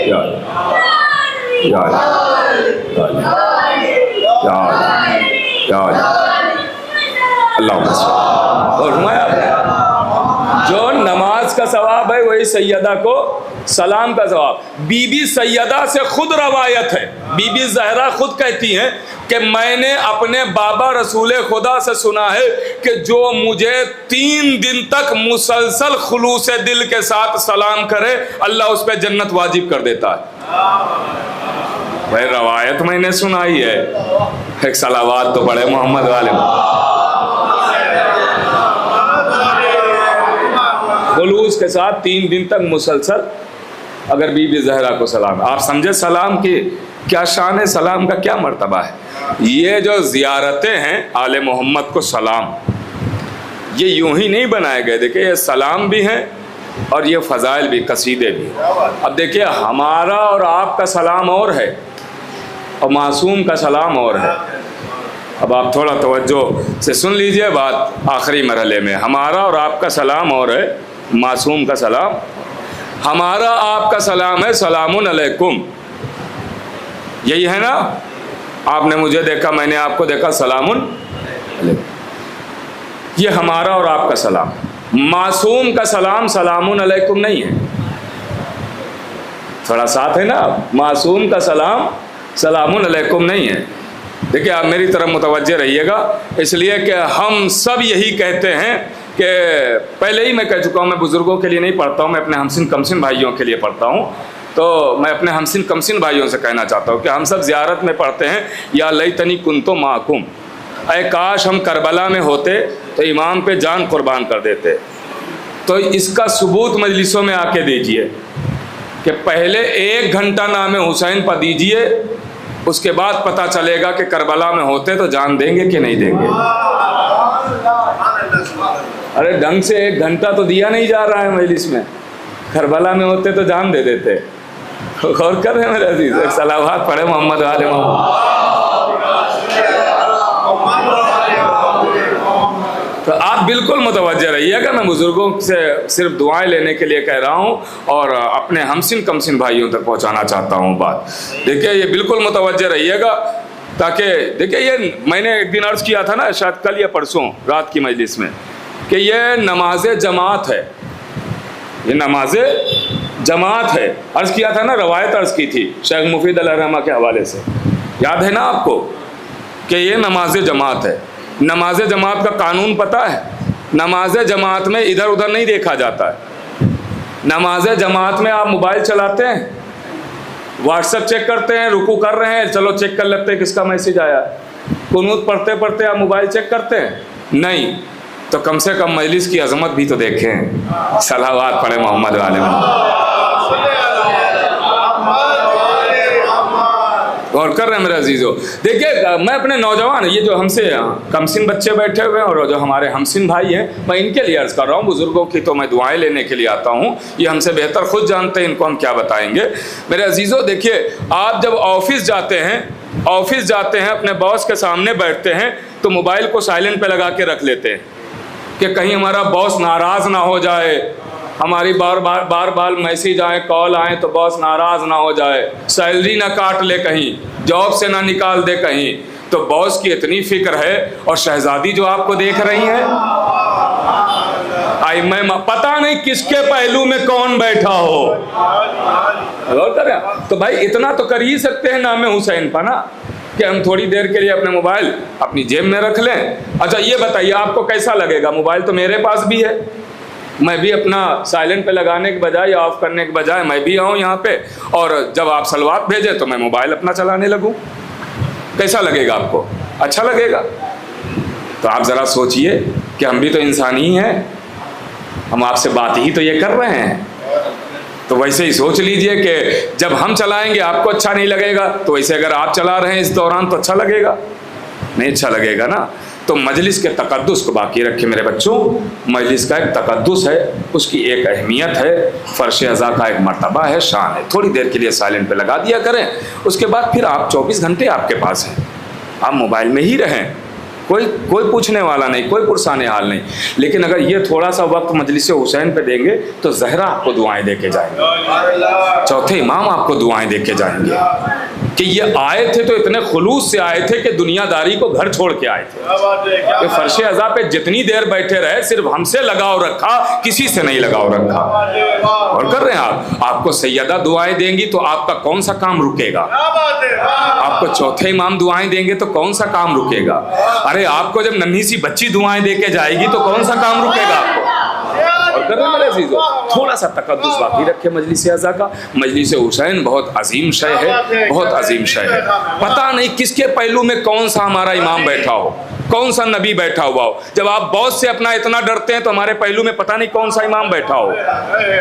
या अली, या अली, या अली। अल्लाह। और जो नमाज का सवाब है वही सैयदा को सलाम का सवाब। बीबी सैयदा से खुद रवायत है, बीबी जहरा खुद कहती हैं कि मैंने अपने बाबा रसूल खुदा से सुना है कि जो मुझे 3 दिन तक मुसलसल खुलूस दिल के साथ सलाम करे अल्लाह उस पर जन्नत वाजिब कर देता है। भाई रवायत मैंने सुनाई है, एक सलावात तो पढ़े मोहम्मद वाले खुलूस के साथ 3 दिन तक मुसलसल अगर बीबी जहरा को सलाम। आप समझे सलाम की क्या शान है, सलाम का क्या मर्तबा है। ये जो ज़ियारतें हैं आले मोहम्मद को सलाम, ये यूं ही नहीं बनाए गए। देखिए ये सलाम भी हैं और ये फ़ज़ाइल भी, कसीदे भी। अब देखिए हमारा और आपका सलाम और है और मासूम का सलाम और है। अब आप थोड़ा तवज्जो से सुन लीजिए बात आखिरी मरहले में। हमारा और आपका सलाम और है, मासूम का सलाम। हमारा आपका सलाम है सलामुन अलैकुम, यही है ना। आपने मुझे देखा, मैंने आपको देखा, सलामुन अलैकुम। ये हमारा और आपका सलाम। मासूम का सलाम सलामुन अलैकुम नहीं है। थोड़ा साथ है ना, मासूम का सलाम सलामुन अलैकुम नहीं है। देखिए आप मेरी तरफ मुतवज्जे रहिएगा, इसलिए कि हम सब यही कहते हैं कि पहले ही मैं कह चुका हूँ, मैं बुज़ुर्गों के लिए नहीं पढ़ता हूँ, मैं अपने हमसिन कमसिन भाइयों के लिए पढ़ता हूँ। तो मैं अपने हमसिन कमसिन भाइयों से कहना चाहता हूँ कि हम सब ज़ियारत में पढ़ते हैं या लैतनी कुन्तो माकुम, ऐ काश हम करबला में होते तो इमाम पे जान कुर्बान कर देते। तो इसका सबूत मजलिसों में आके दीजिए कि पहले 1 घंटा नाम हुसैन पर दीजिए, उसके बाद पता चलेगा कि करबला में होते तो जान देंगे कि नहीं देंगे। अरे ढंग से 1 घंटा तो दिया नहीं जा रहा है मजलिस में, करबला में होते तो जान दे देते। गौर कर रहे हैं मेरे अजीज, एक सलावत पढ़े मोहम्मद वाले मोहम्मद। तो आप बिल्कुल मुतवज्जे रहिएगा, मैं बुज़ुर्गों से सिर्फ दुआएं लेने के लिए कह रहा हूं और अपने हमसिन कमसिन भाइयों तक पहुंचाना चाहता हूं बात। देखिए ये बिल्कुल मुतवज्जे रहिएगा, ताकि देखिए ये मैंने एक दिन अर्ज़ किया था ना, शायद कल या परसों रात की मजलिस में, कि ये नमाज जमात है, ये नमाज जमात है। अर्ज़ किया था ना, रवायत अर्ज़ की थी शेख मुफीद अलरहमा के हवाले से, याद है ना आपको, कि ये नमाज जमात है। नमाज जमात का कानून पता है? नमाज जमात में इधर उधर नहीं देखा जाता है। नमाज जमात में आप मोबाइल चलाते हैं, व्हाट्सएप चेक करते हैं, रुकू कर रहे हैं, चलो चेक कर लेते हैं किसका मैसेज आया है। कुनूत पढ़ते पढ़ते आप मोबाइल चेक करते हैं? नहीं। तो कम से कम मजलिस की अजमत भी तो देखें। सलावत पढ़े मोहम्मद वाले में। और कर रहे हैं मेरे अजीज़ों। देखिए मैं अपने नौजवान, ये जो हमसे कमसिन बच्चे बैठे हुए हैं और जो हमारे हमसिन भाई हैं, मैं इनके लिए अर्ज़ कर रहा हूँ। बुज़ुर्गों की तो मैं दुआएं लेने के लिए आता हूँ, ये हमसे बेहतर खुद जानते हैं, इनको हम क्या बताएंगे। मेरे अजीज़ों देखिए, आप जब ऑफिस जाते हैं, अपने बॉस के सामने बैठते हैं तो मोबाइल को साइलेंट पे लगा के रख लेते हैं कि कहीं हमारा बॉस नाराज़ ना हो जाए, हमारी बार बार मैसेज आए, कॉल आए तो बॉस नाराज़ ना हो जाए, सैलरी ना काट ले, कहीं जॉब से ना निकाल दे कहीं। तो बॉस की इतनी फिक्र है, और शहजादी जो आपको देख रही है, आई मैं पता नहीं किसके पहलू में कौन बैठा हो। तो भाई इतना तो कर ही सकते हैं नाम हुसैन पर ना, कि हम थोड़ी देर के लिए अपने मोबाइल अपनी जेब में रख लें। अच्छा ये बताइए आपको कैसा लगेगा? मोबाइल तो मेरे पास भी है, मैं भी अपना साइलेंट पे लगाने के बजाय या ऑफ करने के बजाय मैं भी आऊँ यहाँ पे, और जब आप सलवात भेजें तो मैं मोबाइल अपना चलाने लगूँ। कैसा लगेगा आपको? अच्छा लगेगा? तो आप ज़रा सोचिए कि हम भी तो इंसान ही हैं, हम आपसे बात ही तो ये कर रहे हैं। तो वैसे ही सोच लीजिए कि जब हम चलाएंगे आपको अच्छा नहीं लगेगा, तो वैसे अगर आप चला रहे हैं इस दौरान तो अच्छा लगेगा? नहीं अच्छा लगेगा ना। तो मजलिस के तकद्दुस को बाकी रखे मेरे बच्चों। मजलिस का एक तकद्दुस है, उसकी एक अहमियत है, फ़र्श अज़ा का एक मर्तबा है, शान है। थोड़ी देर के लिए साइलेंट पे लगा दिया करें, उसके बाद फिर आप 24 घंटे आपके पास हैं, आप मोबाइल में ही रहें, कोई पूछने वाला नहीं, कोई पुरसाने हाल नहीं। लेकिन अगर ये थोड़ा सा वक्त मजलिस हुसैन पे देंगे तो ज़हरा आपको दुआएं दे के जाएंगे, चौथे इमाम आपको दुआएं दे के जाएंगे कि ये आए थे तो इतने खुलूस से आए थे कि दुनियादारी को घर छोड़ के आए थे। कि फर्श अज़ा पे जितनी देर बैठे रहे सिर्फ हमसे लगाव रखा, किसी से नहीं लगाव रखा। और कर रहे हैं आपको सैयदा दुआएं देंगी तो आपका कौन सा काम रुकेगा? आपको चौथे इमाम दुआएं देंगे तो कौन सा काम रुकेगा? अरे आपको जब नन्ही सी बच्ची दुआएं दे के जाएगी तो कौन सा काम रुकेगा आपको? और कर रहे मेरे अजीज़ों, थोड़ा सा तकद्दुस बाकी रखे मजलिस अज़ा का। मजलिस हुसैन बहुत अजीम शय है, बहुत अजीम शय है। पता नहीं किसके पहलू में कौन सा हमारा इमाम बैठा हो, कौन सा नबी बैठा हुआ हो। जब आप बॉस से अपना इतना डरते हैं तो हमारे पहलू में पता नहीं कौन सा इमाम बैठा हो,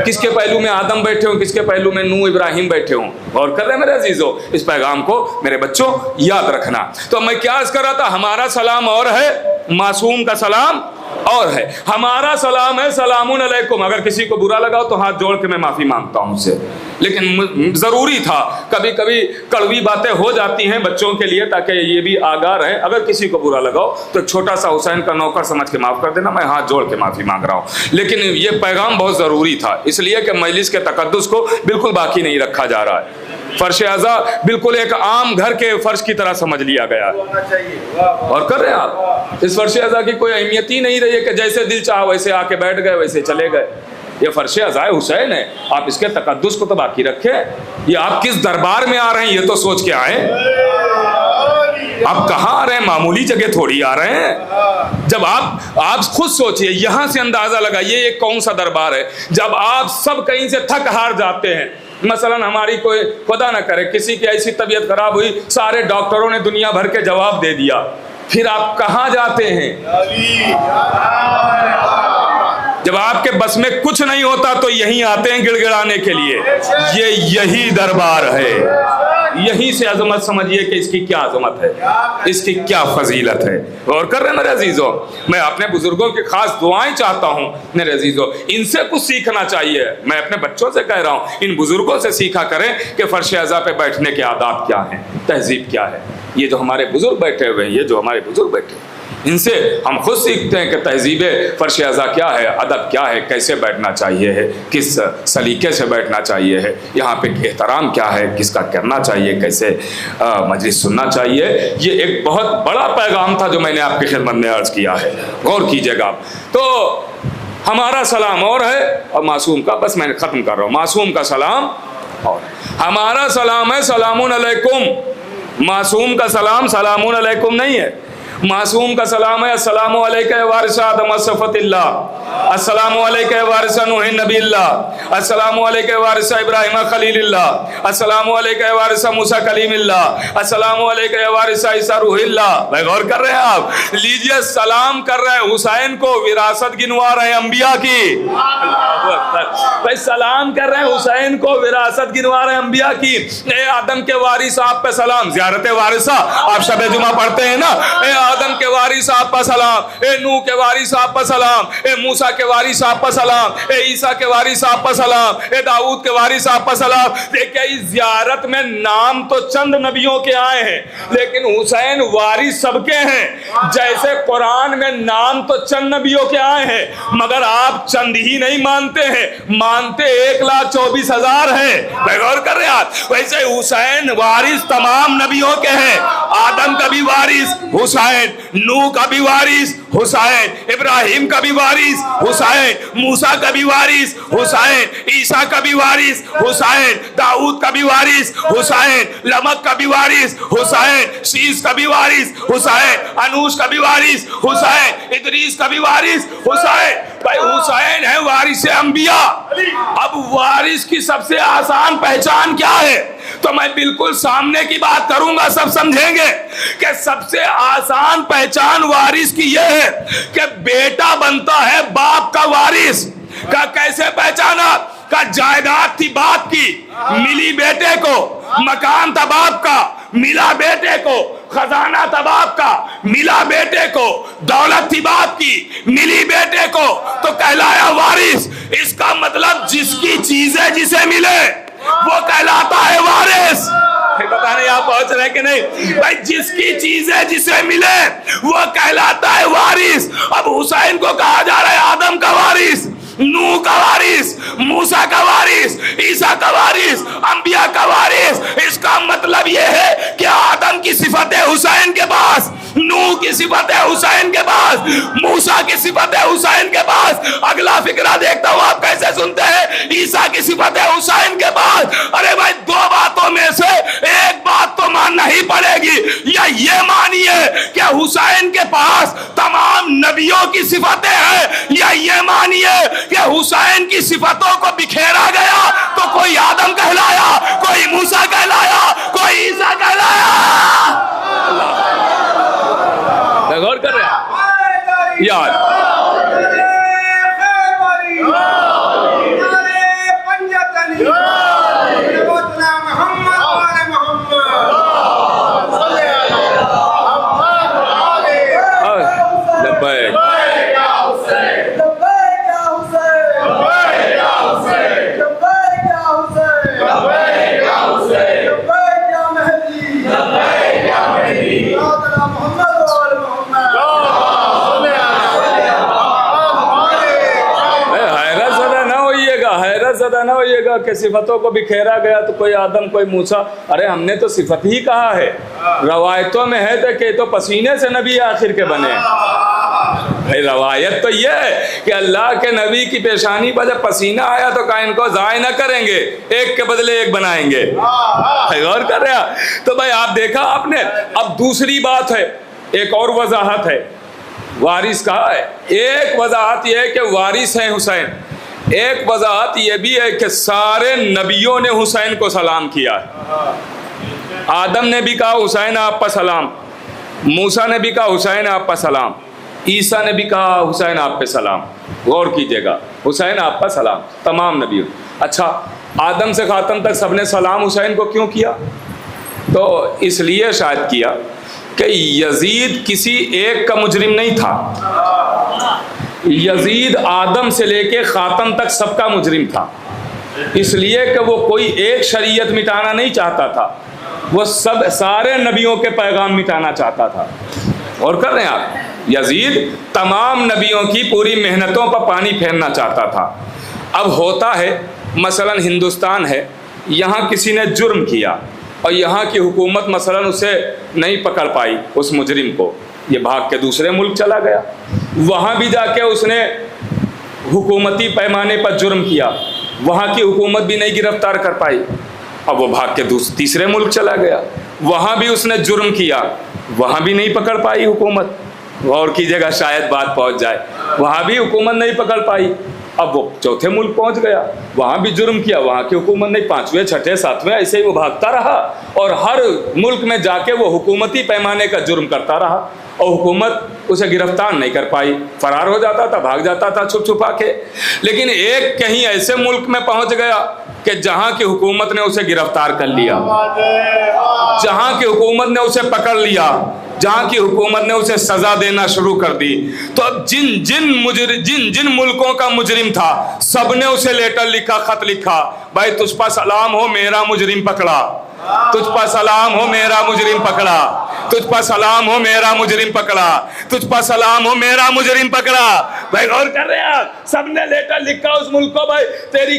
किसके पहलू में आदम बैठे हो, किसके पहलू में नूह इब्राहिम बैठे हों। और कर रहे मेरे अजीज़ों, इस पैगाम को मेरे बच्चों याद रखना। तो मैं क्या अर्ज़ कर रहा था, हमारा सलाम और है, मासूम का सलाम और है। हमारा सलाम है सलामुन अलैकुम। अगर किसी को बुरा लगा तो हाथ जोड़ के मैं माफ़ी मांगता हूँ उससे, लेकिन ज़रूरी था, कभी कभी कड़वी बातें हो जाती हैं बच्चों के लिए, ताकि ये भी आगाह रहे। अगर किसी को बुरा लगाओ तो छोटा सा हुसैन का नौकर समझ के माफ़ कर देना, मैं हाथ जोड़ के माफ़ी मांग रहा हूँ। लेकिन ये पैगाम बहुत ज़रूरी था, इसलिए कि मजलिस के तकद्दुस को बिल्कुल बाकी नहीं रखा जा रहा है। फर्श अज़ा बिल्कुल एक आम घर के फर्श की तरह समझ लिया गया और कर रहे हैं आप। इस फर्श अज़ा की कोई अहमियत ही नहीं रही है कि जैसे दिल चाहा वैसे आके बैठ गए वैसे चले गए। ये फर्श अज़ा हुसैन है, आप इसके तकद्दुस को तो बाकी रखें। ये आप किस दरबार में आ रहे हैं ये तो सोच के आए। आप कहाँ आ रहे हैं, मामूली जगह थोड़ी आ रहे हैं। जब आप खुद सोचिए, यहां से अंदाजा लगाइए ये कौन सा दरबार है। जब आप सब कहीं से थक हार जाते हैं, मसलन हमारी कोई खुदा ना करे किसी की ऐसी तबीयत खराब हुई, सारे डॉक्टरों ने दुनिया भर के जवाब दे दिया, फिर आप कहाँ जाते हैं? जब आपके बस में कुछ नहीं होता तो यहीं आते हैं गिड़गिड़ाने के लिए। ये यही दरबार है, यहीं से अजमत समझिए कि इसकी क्या अजमत है, इसकी क्या फजीलत है। और कर रहे हैं मेरे अजीजों, मैं अपने बुजुर्गों की खास दुआएं चाहता हूं मेरे अजीजों, इनसे कुछ सीखना चाहिए। मैं अपने बच्चों से कह रहा हूं, इन बुजुर्गों से सीखा करें कि फर्श अज़ा पे बैठने के आदाब क्या हैं, तहजीब क्या है। ये जो हमारे बुजुर्ग बैठे हुए हैं, ये जो हमारे बुजुर्ग बैठे हैं, इनसे हम खुद सीखते हैं कि तहजीब फर्श अज़ा क्या है, अदब क्या है, कैसे बैठना चाहिए है, किस सलीके से बैठना चाहिए है, यहाँ पे एहतराम क्या है, किसका करना चाहिए, कैसे मजलिस सुनना चाहिए। ये एक बहुत बड़ा पैगाम था जो मैंने आपकी खिदमत में अर्ज़ किया है, गौर कीजिएगा आप। तो हमारा सलाम और है और मासूम का, बस मैं ख़त्म कर रहा हूँ, मासूम का सलाम और हमारा सलाम है सलामुन अलैकुम। मासूम का सलाम सलामुन अलैकुम नहीं है, मासूम का सलाम है अस्सलामु अलैका वारिसा आदम असफतिल्लाह, अस्सलामु अलैका वारिसा नूह नबील्लाह, अस्सलामु अलैका वारिसा इब्राहिम खलीलिल्लाह, अस्सलामु अलैका वारिसा मूसा कलीमिल्लाह, अस्सलामु अलैका वारिसा ईसा रूहिल्लाह। भाई गौर कर रहे हैं आप, लीजिए सलाम कर रहे हैं हुसैन को, विरासत गिनवा रहे हैं अंबिया की। भाई सलाम कर रहे हैं हुसैन को, विरासत गिनवा रहे हैं अंबिया की। ए आदम के वारिस आप पे सलाम, ज़ियारत वारिसा आप शब जुमा पढ़ते हैं ना, आदम के वारिस आप पर सलाम, ए नूह के वारिस आप पर सलाम, ए मूसा के वारिस आप पर सलाम, ए ईसा के वारिस आप पर सलाम, ए दाऊद के वारिस आप पर सलाम। देखिए इस ज़ियारत में नाम तो चंद नबियों के आए हैं, लेकिन हुसैन वारिस सबके हैं। जैसे कुरान में नाम तो चंद नबियों के आए हैं, मगर आप चंद ही नहीं मानते हैं, मानते 1,24,000 हैं। गौर कर रहे हैं आप, वैसे हुसैन वारिस तमाम नबियों के हैं। आदम का भी वारिस हुसैन, नूह का भी वारिस हुसैन, इब्राहिम का भी वारिस हुसैन, मूसा का भी वारिस हुसैन, ईसा का भी वारिस हुसैन, दाऊद का भी वारिस हुसैन, लमक का भी वारिस हुसैन, शीस का भी वारिस हुसैन, अनूश का भी वारिस हुसैन, इदरीस का भी वारिस हुसैन। भाई हुसैन है वारिस अंबिया। अब वारिस की सबसे आसान पहचान क्या है, तो मैं बिल्कुल सामने की बात करूंगा, सब समझेंगे कि सबसे आसान पहचान वारिस की यह है कि बेटा बनता है बाप का वारिस। का कैसे पहचाना? का जायदाद थी बाप की, मिली बेटे को, मकान था बाप का, मिला बेटे को, खजाना था बाप का, मिला बेटे को, दौलत थी बाप की, मिली बेटे को, तो कहलाया वारिस। इसका मतलब जिसकी चीजें जिसे मिले वो कहलाता है वारिस। पता नहीं आप पहुंच रहे कि नहीं भाई, जिसकी चीजें जिसे मिले वो कहलाता है वारिस। अब हुसैन को कहा जा रहा है आदम का वारिस, नूह का वारिस, मूसा का वारिस, ईसा का वारिस, अंबिया का वारिस। इसका मतलब यह है कि आदम की सिफत है हुसैन के पास, नूह की सिफत है हुसैन के पास, मूसा की सिफत है हुसैन के पास। अगला फिक्रा देखता हूं आप कैसे सुनते हैं, ईसा की सिफत है हुसैन के पास। अरे भाई दो बातों में से एक बात तो मानना ही पड़ेगी, या ये मानिए कि हुसैन के पास तमाम नबियों की सिफतें हैं, या ये मानिए कि हुसैन की सिफतों को बिखेरा गया तो कोई आदम कहलाया, कोई मूसा कहलाया, कोई ईसा कहलाया। गौर कर रहे हैं यार, कि सिफतों को बिखेरा गया तो कोई आदम कोई मूसा। अरे हमने तो सिफत ही कहा है, रवायतों में है कि तो पसीने से नबी आखिर के बने। भाई रवायत तो ये है कि अल्लाह के नबी की पेशानी पर जब पसीना आया तो कहा इनको ज़ाय न करेंगे, एक के बदले एक बनाएंगे। गौर कर रहे हैं? तो भाई आप देखा आपने। अब दूसरी बात है, एक और वजाहत है, वारिस कहा है। एक वजाहत यह है कि वारिस है हुसैन। एक वजाहत यह भी है कि सारे नबियों ने हुसैन को सलाम किया है। आदम ने भी कहा हुसैन आप पर सलाम, मूसा ने भी कहा हुसैन आप पर सलाम, ईसा ने भी कहा हुसैन आप पे सलाम। गौर कीजिएगा, हुसैन आप पर सलाम, तमाम नबियों। अच्छा, आदम से खातम तक सबने सलाम हुसैन को क्यों किया? तो इसलिए शायद किया कि यजीद किसी एक का मुजरिम नहीं था। यजीद आदम से लेके खातम तक सबका मुजरिम था, इसलिए कि वो कोई एक शरीयत मिटाना नहीं चाहता था, वो सब सारे नबियों के पैगाम मिटाना चाहता था। और कर रहे हैं आप, यजीद तमाम नबियों की पूरी मेहनतों पर पानी फेरना चाहता था। अब होता है मसलन हिंदुस्तान है, यहाँ किसी ने जुर्म किया और यहाँ की हुकूमत मसलन उसे नहीं पकड़ पाई, उस मुजरिम को, ये भाग के दूसरे मुल्क चला गया, वहाँ भी जाके उसने हुकूमती पैमाने पर जुर्म किया, वहाँ की हुकूमत भी नहीं गिरफ्तार कर पाई। अब वो भाग के तीसरे मुल्क चला गया, वहाँ भी उसने जुर्म किया, वहाँ भी नहीं पकड़ पाई हुकूमत। गौर की जगह शायद बात पहुँच जाए, वहाँ भी हुकूमत नहीं पकड़ पाई। अब वो चौथे मुल्क पहुंच गया, वहाँ भी जुर्म किया, वहाँ की हुकूमत नहीं, पाँचवें छठे सातवें ऐसे ही वो भागता रहा और हर मुल्क में जाके वो हुकूमती पैमाने का जुर्म करता रहा और हुकूमत उसे गिरफ्तार नहीं कर पाई, फरार हो जाता था, भाग जाता था छुप छुपा के। लेकिन एक कहीं ऐसे मुल्क में पहुंच गया कि जहाँ की हुकूमत ने उसे गिरफ्तार कर लिया, जहाँ की हुकूमत ने उसे पकड़ लिया, जहाँ की हुकूमत ने उसे सजा देना शुरू कर दी। तो अब जिन मुल्कों का मुजरिम था सबने उसे लेटर लिखा, खत लिखा, भाई तुझ पर सलाम हो मेरा मुजरिम पकड़ा, तुझ पर सलाम हो मेरा मुजरिम पकड़ा, तुझ पर सलाम हो मेरा मुजरिम पकड़ा, तुझ पर सलाम हो मेरा मुजरिम पकड़ा। भाई गौर कर रहे हैं, सबने लेटर लिखा उस मुल्क को, भाई तेरे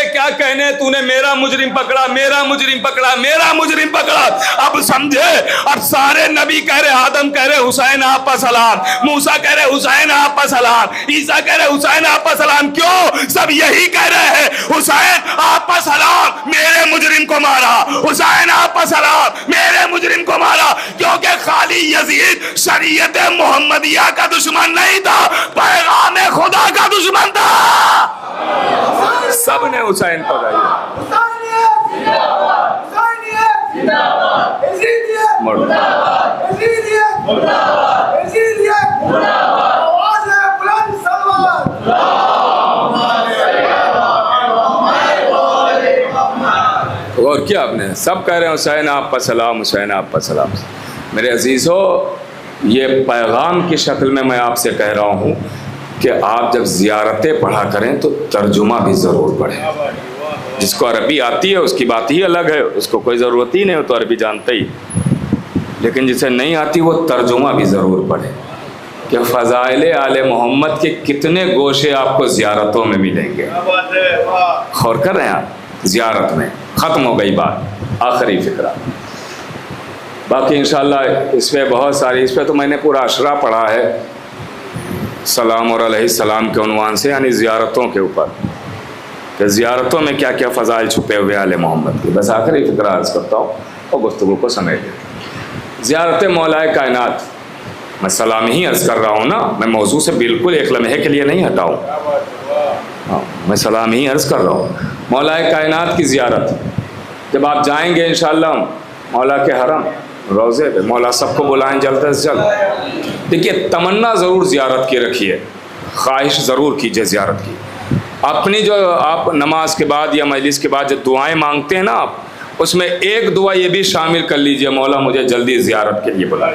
क्या कहने, तूने मेरा मुजरिम पकड़ा, मेरा मुजरिम पकड़ा, मेरा मुजरिम पकड़ा। अब समझे, अब सारे नबी कह रहे, आदम कह रहे हुसैन आप पर सलाम, मूसा कह रहे हुसैन आप पर सलाम, ईसा कह रहे हुसैन आप पर सलाम। क्यों? सब यही कह रहे हैं हुसैन आप पर सलाम, मेरे मुजरिम को मारा, हुसैन आप पर सलाम, मेरे मुजरिम को मारा। क्योंकि खाली यजीद शरीयत मोहम्मदिया का दुश्मन नहीं था, पैगाम खुदा का दुश्मन था। सबने हुसैन पर और क्या आपने सब कह रहे हैं हुसैन आप पर सलाम, हुसैन आप पर सलाम। मेरे अजीज़ों, ये पैगाम की शक्ल में मैं आपसे कह रहा हूँ कि आप जब ज़ियारतें पढ़ा करें तो तर्जुमा भी ज़रूर पढ़ें। जिसको अरबी आती है उसकी बात ही अलग है, उसको कोई ज़रूरत ही नहीं हो तो अरबी जानते ही, लेकिन जिसे नहीं आती वो तर्जुमा भी ज़रूर पढ़े कि फ़ज़ाइल आले मोहम्मद के कितने गोशे आपको ज़ियारतों में मिलेंगे। गौर कर रहे हैं आप, ज़ियारत में ख़त्म हो गई बात, आखिरी फ़िक्रा। बाकी इंशाअल्लाह इस पर बहुत सारी, इस पर तो मैंने पूरा अशरा पढ़ा है सलाम और अलैहिस्सलाम के उन्वान से, यानी ज़ियारतों के ऊपर कि ज़ियारतों में क्या क्या फ़ज़ाइल छुपे हुए आले मोहम्मद के। बस आखिरी फ़िक्रा अर्ज़ करता हूँ और गुफ्तगू को समेट दें। ज़ियारत मौलाए कायनात, मैं सलाम ही अर्ज़ कर रहा हूँ ना, मैं मौजू से बिल्कुल एक लम्हे के लिए नहीं हटाऊँ, हाँ मैं सलाम ही अर्ज़ कर रहा हूँ। मौलाए कायनात की ज़ियारत जब आप जाएंगे इंशाअल्लाह मौला के हरम रोज़े पे, मौला सबको बुलाएं जल्द से जल्द। देखिए तमन्ना ज़रूर ज़ियारत की रखिए, ख्वाहिश ज़रूर कीजिए ज़ियारत की। अपनी जो आप नमाज के बाद या मजलिस के बाद जो दुआएं मांगते हैं ना आप, उसमें एक दुआ ये भी शामिल कर लीजिए, मौला मुझे जल्दी ज़ियारत के लिए बुलाए,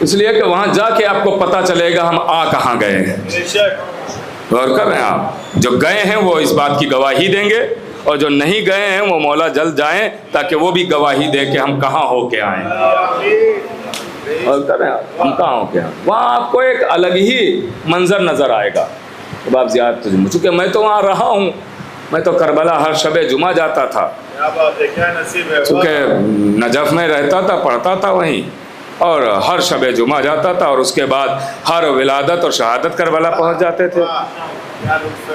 इसलिए कि वहाँ जाके आपको पता चलेगा हम आ कहाँ गए हैं। गौर कर रहे हैं आप, जो गए हैं वो इस बात की गवाही देंगे और जो नहीं गए हैं वो मौला जल्द जाएं ताकि वो भी गवाही दे कि हम कहाँ हो के आए। और कर रहे हैं आप, हम कहाँ हो के आए, वहाँ आपको एक अलग ही मंजर नज़र आएगा। अब आप ज़ियारत, चूँकि मैं तो वहाँ रहा हूँ मैं तो करबला हर शबे जुमा जाता था, क्या बात है, क्या नसीब है। चूँकि नजफ़ में रहता था, पढ़ता था वहीं, और हर शबे जुमा जाता था, और उसके बाद हर विलादत और शहादत करबला पहुंच जाते थे।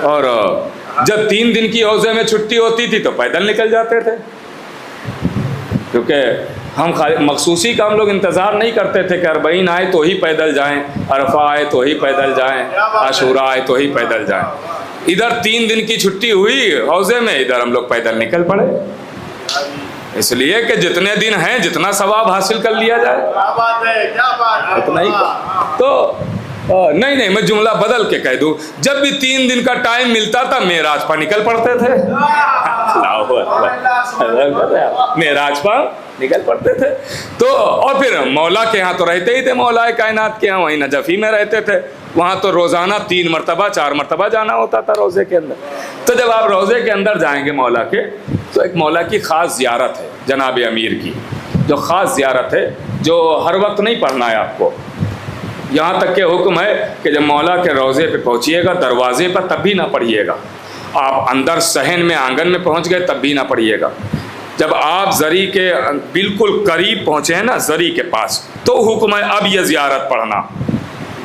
और जब 3 दिन की हौज़े में छुट्टी होती थी तो पैदल निकल जाते थे, क्योंकि हम खाली मखसूसी का हम लोग इंतज़ार नहीं करते थे कि 40 आए तो ही पैदल जाएं, अरफा आए तो ही पैदल जाएं, आशूरा आए तो ही पैदल जाएं। इधर 3 दिन की छुट्टी हुई हौज़े में, इधर हम लोग पैदल निकल पड़े, इसलिए कि जितने दिन हैं जितना सवाब हासिल कर लिया जाए। क्या बात है, क्या बात है। उतना ही तो नहीं, मैं जुमला बदल के कह दूं, जब भी 3 दिन का टाइम मिलता था मेराज पर निकल पड़ते थे। मेराज पर निकल पड़ते थे। तो और फिर मौला के यहाँ तो रहते ही थे, मौला कायनात के यहाँ, वहीं नजफ़ी में रहते थे। वहाँ तो रोज़ाना 3 मरतबा 4 मरतबा जाना होता था रोज़े के अंदर। तो जब आप रोज़े के अंदर जाएंगे मौला के, तो एक मौला की ख़ास ज़ियारत है जनाब अमीर की, जो ख़ास ज़ियारत है, जो हर वक्त नहीं पढ़ना है आपको। यहाँ तक के हुक्म है कि जब मौला के रोज़े पे पहुँचिएगा, दरवाज़े पर तब भी ना पढ़िएगा। आप अंदर सहन में, आंगन में पहुँच गए तब भी ना पढ़िएगा। जब आप ज़री के बिल्कुल करीब पहुँचे हैं ना, ज़री के पास, तो हुक्म है अब ये ज़ियारत पढ़ना।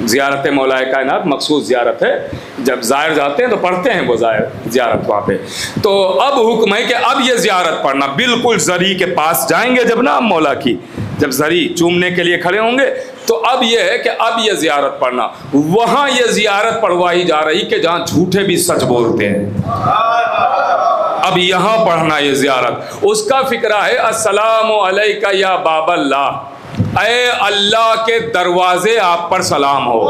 ज़ियारत मौलाए कायनात मखसूस ज़ियारत है, जब ज़ायर जाते हैं तो पढ़ते हैं वो ज़ियारत वहाँ पे। तो अब हुक्म है कि अब ये ज़ियारत पढ़ना, बिल्कुल ज़री के पास जाएंगे जब ना मौला की, जब ज़री चूमने के लिए खड़े होंगे, तो अब ये है कि अब ये ज़ियारत पढ़ना। वहाँ ये ज़ियारत पढ़वाई जा रही कि जहाँ झूठे भी सच बोलते हैं, अब यहाँ पढ़ना ये ज़ियारत। उसका फ़िक्रा है अस्सलामु अलैका या बाबल्लाह, ऐ अल्लाह के दरवाजे आप पर सलाम हो।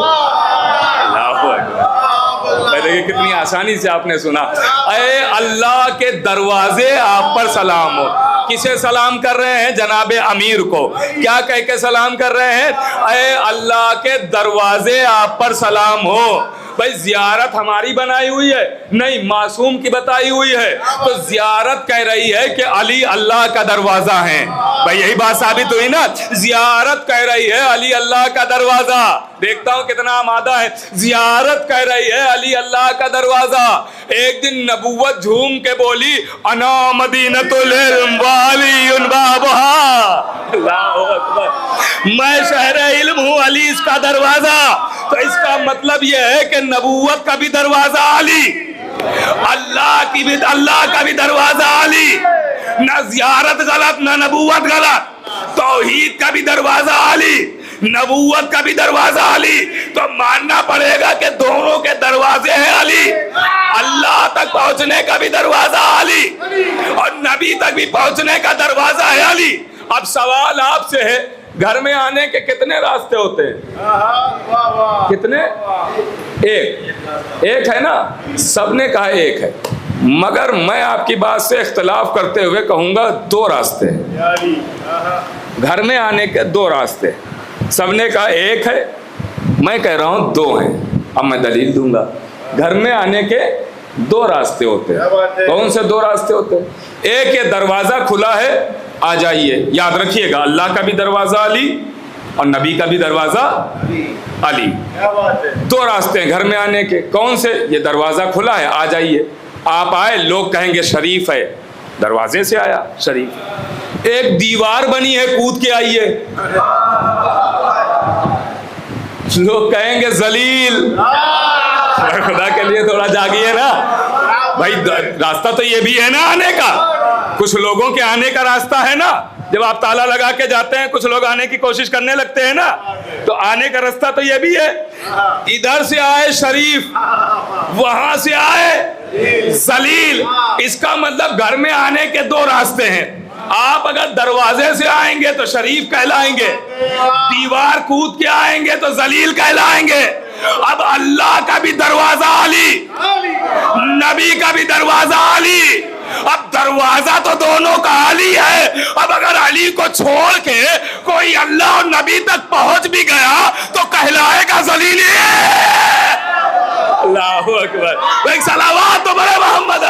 देखिए कितनी आसानी से आपने सुना, ऐ अल्लाह के दरवाजे आप पर सलाम हो। किसे सलाम कर रहे हैं? जनाबे अमीर को। क्या कह के सलाम कर रहे हैं? ऐ अल्लाह के दरवाजे आप पर सलाम हो। भाई ज़ियारत हमारी बनाई हुई है नहीं, मासूम की बताई हुई है। तो ज़ियारत कह रही है कि अली अल्लाह का दरवाज़ा है। भाई यही बात साबित हुई ना, ज़ियारत कह रही है अली अल्लाह का दरवाज़ा। देखता हूँ कितना आमादा है। ज़ियारत कह रही है अली अल्लाह का दरवाज़ा। एक दिन नबूवत झूम के बोली, अना मदीनतुल इल्म व अलीयुन बाबुहा। अल्लाहु अकबर, मैं शहर इल्म हूँ, अली इसका दरवाज़ा। तो इसका मतलब यह है कि नबूवत का भी दरवाज़ा अली, अल्लाह का भी दरवाज़ा अली। ना ज़ियारत गलत, ना नबूवत गलत। तौहीद का भी दरवाज़ा अली, नबूवत का भी दरवाज़ा अली। तो मानना पड़ेगा कि दोनों के दरवाजे हैं अली। अल्लाह तक पहुंचने का भी दरवाज़ा अली और नबी तक भी पहुंचने का दरवाज़ा है अली। अब सवाल आपसे है, घर में आने के कितने रास्ते होते हैं? कितने? एक है ना, सबने कहा एक है, मगर मैं आपकी बात से इख्तलाफ करते हुए कहूँगा 2 रास्ते हैं। घर में आने के 2 रास्ते, सबने कहा एक है, मैं कह रहा हूँ 2 हैं। अब मैं दलील दूंगा। घर में आने के 2 रास्ते होते हैं। कौन से 2 रास्ते होते हैं? एक, ये दरवाज़ा खुला है, आ जाइए। याद रखिएगा, अल्लाह का भी दरवाज़ा अली और नबी का भी दरवाज़ा अली। 2 रास्ते हैं घर में आने के। कौन से? ये दरवाज़ा खुला है, आ जाइए। आप आए, लोग कहेंगे शरीफ है, दरवाजे से आया शरीफ। एक दीवार बनी है, कूद के आइए, लोग कहेंगे जलील। खुदा के लिए थोड़ा जागिए ना भाई, रास्ता तो ये भी है ना आने का। कुछ लोगों के आने का रास्ता है ना, जब आप ताला लगा के जाते हैं कुछ लोग आने की कोशिश करने लगते हैं ना, तो आने का रास्ता तो ये भी है। इधर से आए शरीफ, वहां से आए जलील। इसका मतलब घर में आने के 2 रास्ते हैं। आप अगर दरवाजे से आएंगे तो शरीफ कहलाएंगे, दीवार कूद के आएंगे तो जलील कहलाएंगे। अब अल्लाह का भी दरवाजा अली, नबी का भी दरवाजा अली। अब दरवाजा तो दोनों का अली है। अब अगर अली को छोड़ के कोई अल्लाह और नबी तक पहुंच भी गया तो कहलाएगा जलील। अल्लाहु अकबर, एक सलावत तो बड़े मोहम्मद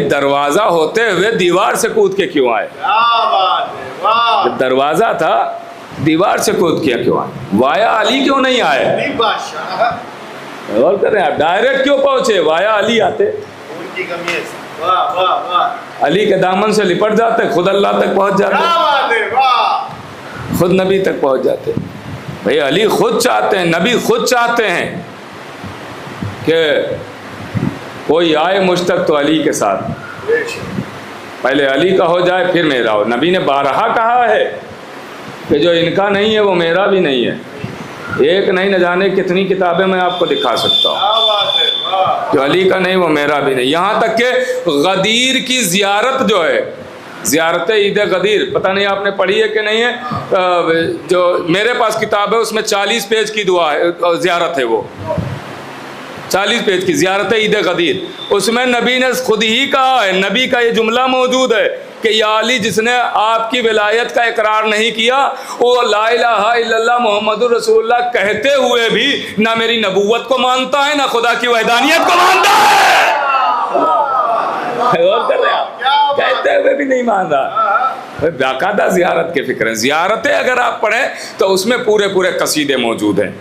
दरवाजा होते हुए दीवार से कूद के क्यों आए? क्या बात है, वाह। जब दरवाजा था दीवार से कूद के क्यों आए? वाया अली क्यों नहीं आए? अली बादशाह गौर करें आप, डायरेक्ट क्यों पहुंचे? वाया अली आते, उनकी कमीज, वाह वाह वाह। अली के दामन से लिपट जाते, खुद अल्लाह तक पहुंच क्या जाते, बात है, वाह। खुद नबी तक पहुंच जाते। भाई अली खुद चाहते हैं, नबी खुद चाहते हैं कि कोई आए मुझ तक तो अली के साथ, पहले अली का हो जाए फिर मेरा हो। नबी ने बारहा कहा है कि जो इनका नहीं है वो मेरा भी नहीं है। एक नहीं न जाने कितनी किताबें मैं आपको दिखा सकता हूँ। क्या बात है, वाह। जो अली का नहीं वो मेरा भी नहीं। यहाँ तक के गदीर की जियारत जो है, जियारत ईद गदीर, पता नहीं आपने पढ़ी है कि नहीं है? जो मेरे पास किताब है उसमें 40 पेज की दुआ है, जियारत है वो 40 पेज की जियारत ईद गदीर। उसमें नबी ने खुद ही कहा है, नबी का ये जुमला मौजूद है कि या अली जिसने आपकी विलायत का इकरार नहीं किया वो ला इलाहा इल्लल्लाह मुहम्मदुर रसूलुल्लाह कहते हुए भी ना मेरी नबूवत को मानता है ना खुदा की वहदानियत को मानता है। गौर कर रहे हैं आप, कहते हुए भी नहीं मान रहा। बाकायदा जियारत के फिक्र है। जियारतें अगर आप पढ़ें तो उसमें पूरे पूरे कसीदे मौजूद हैं,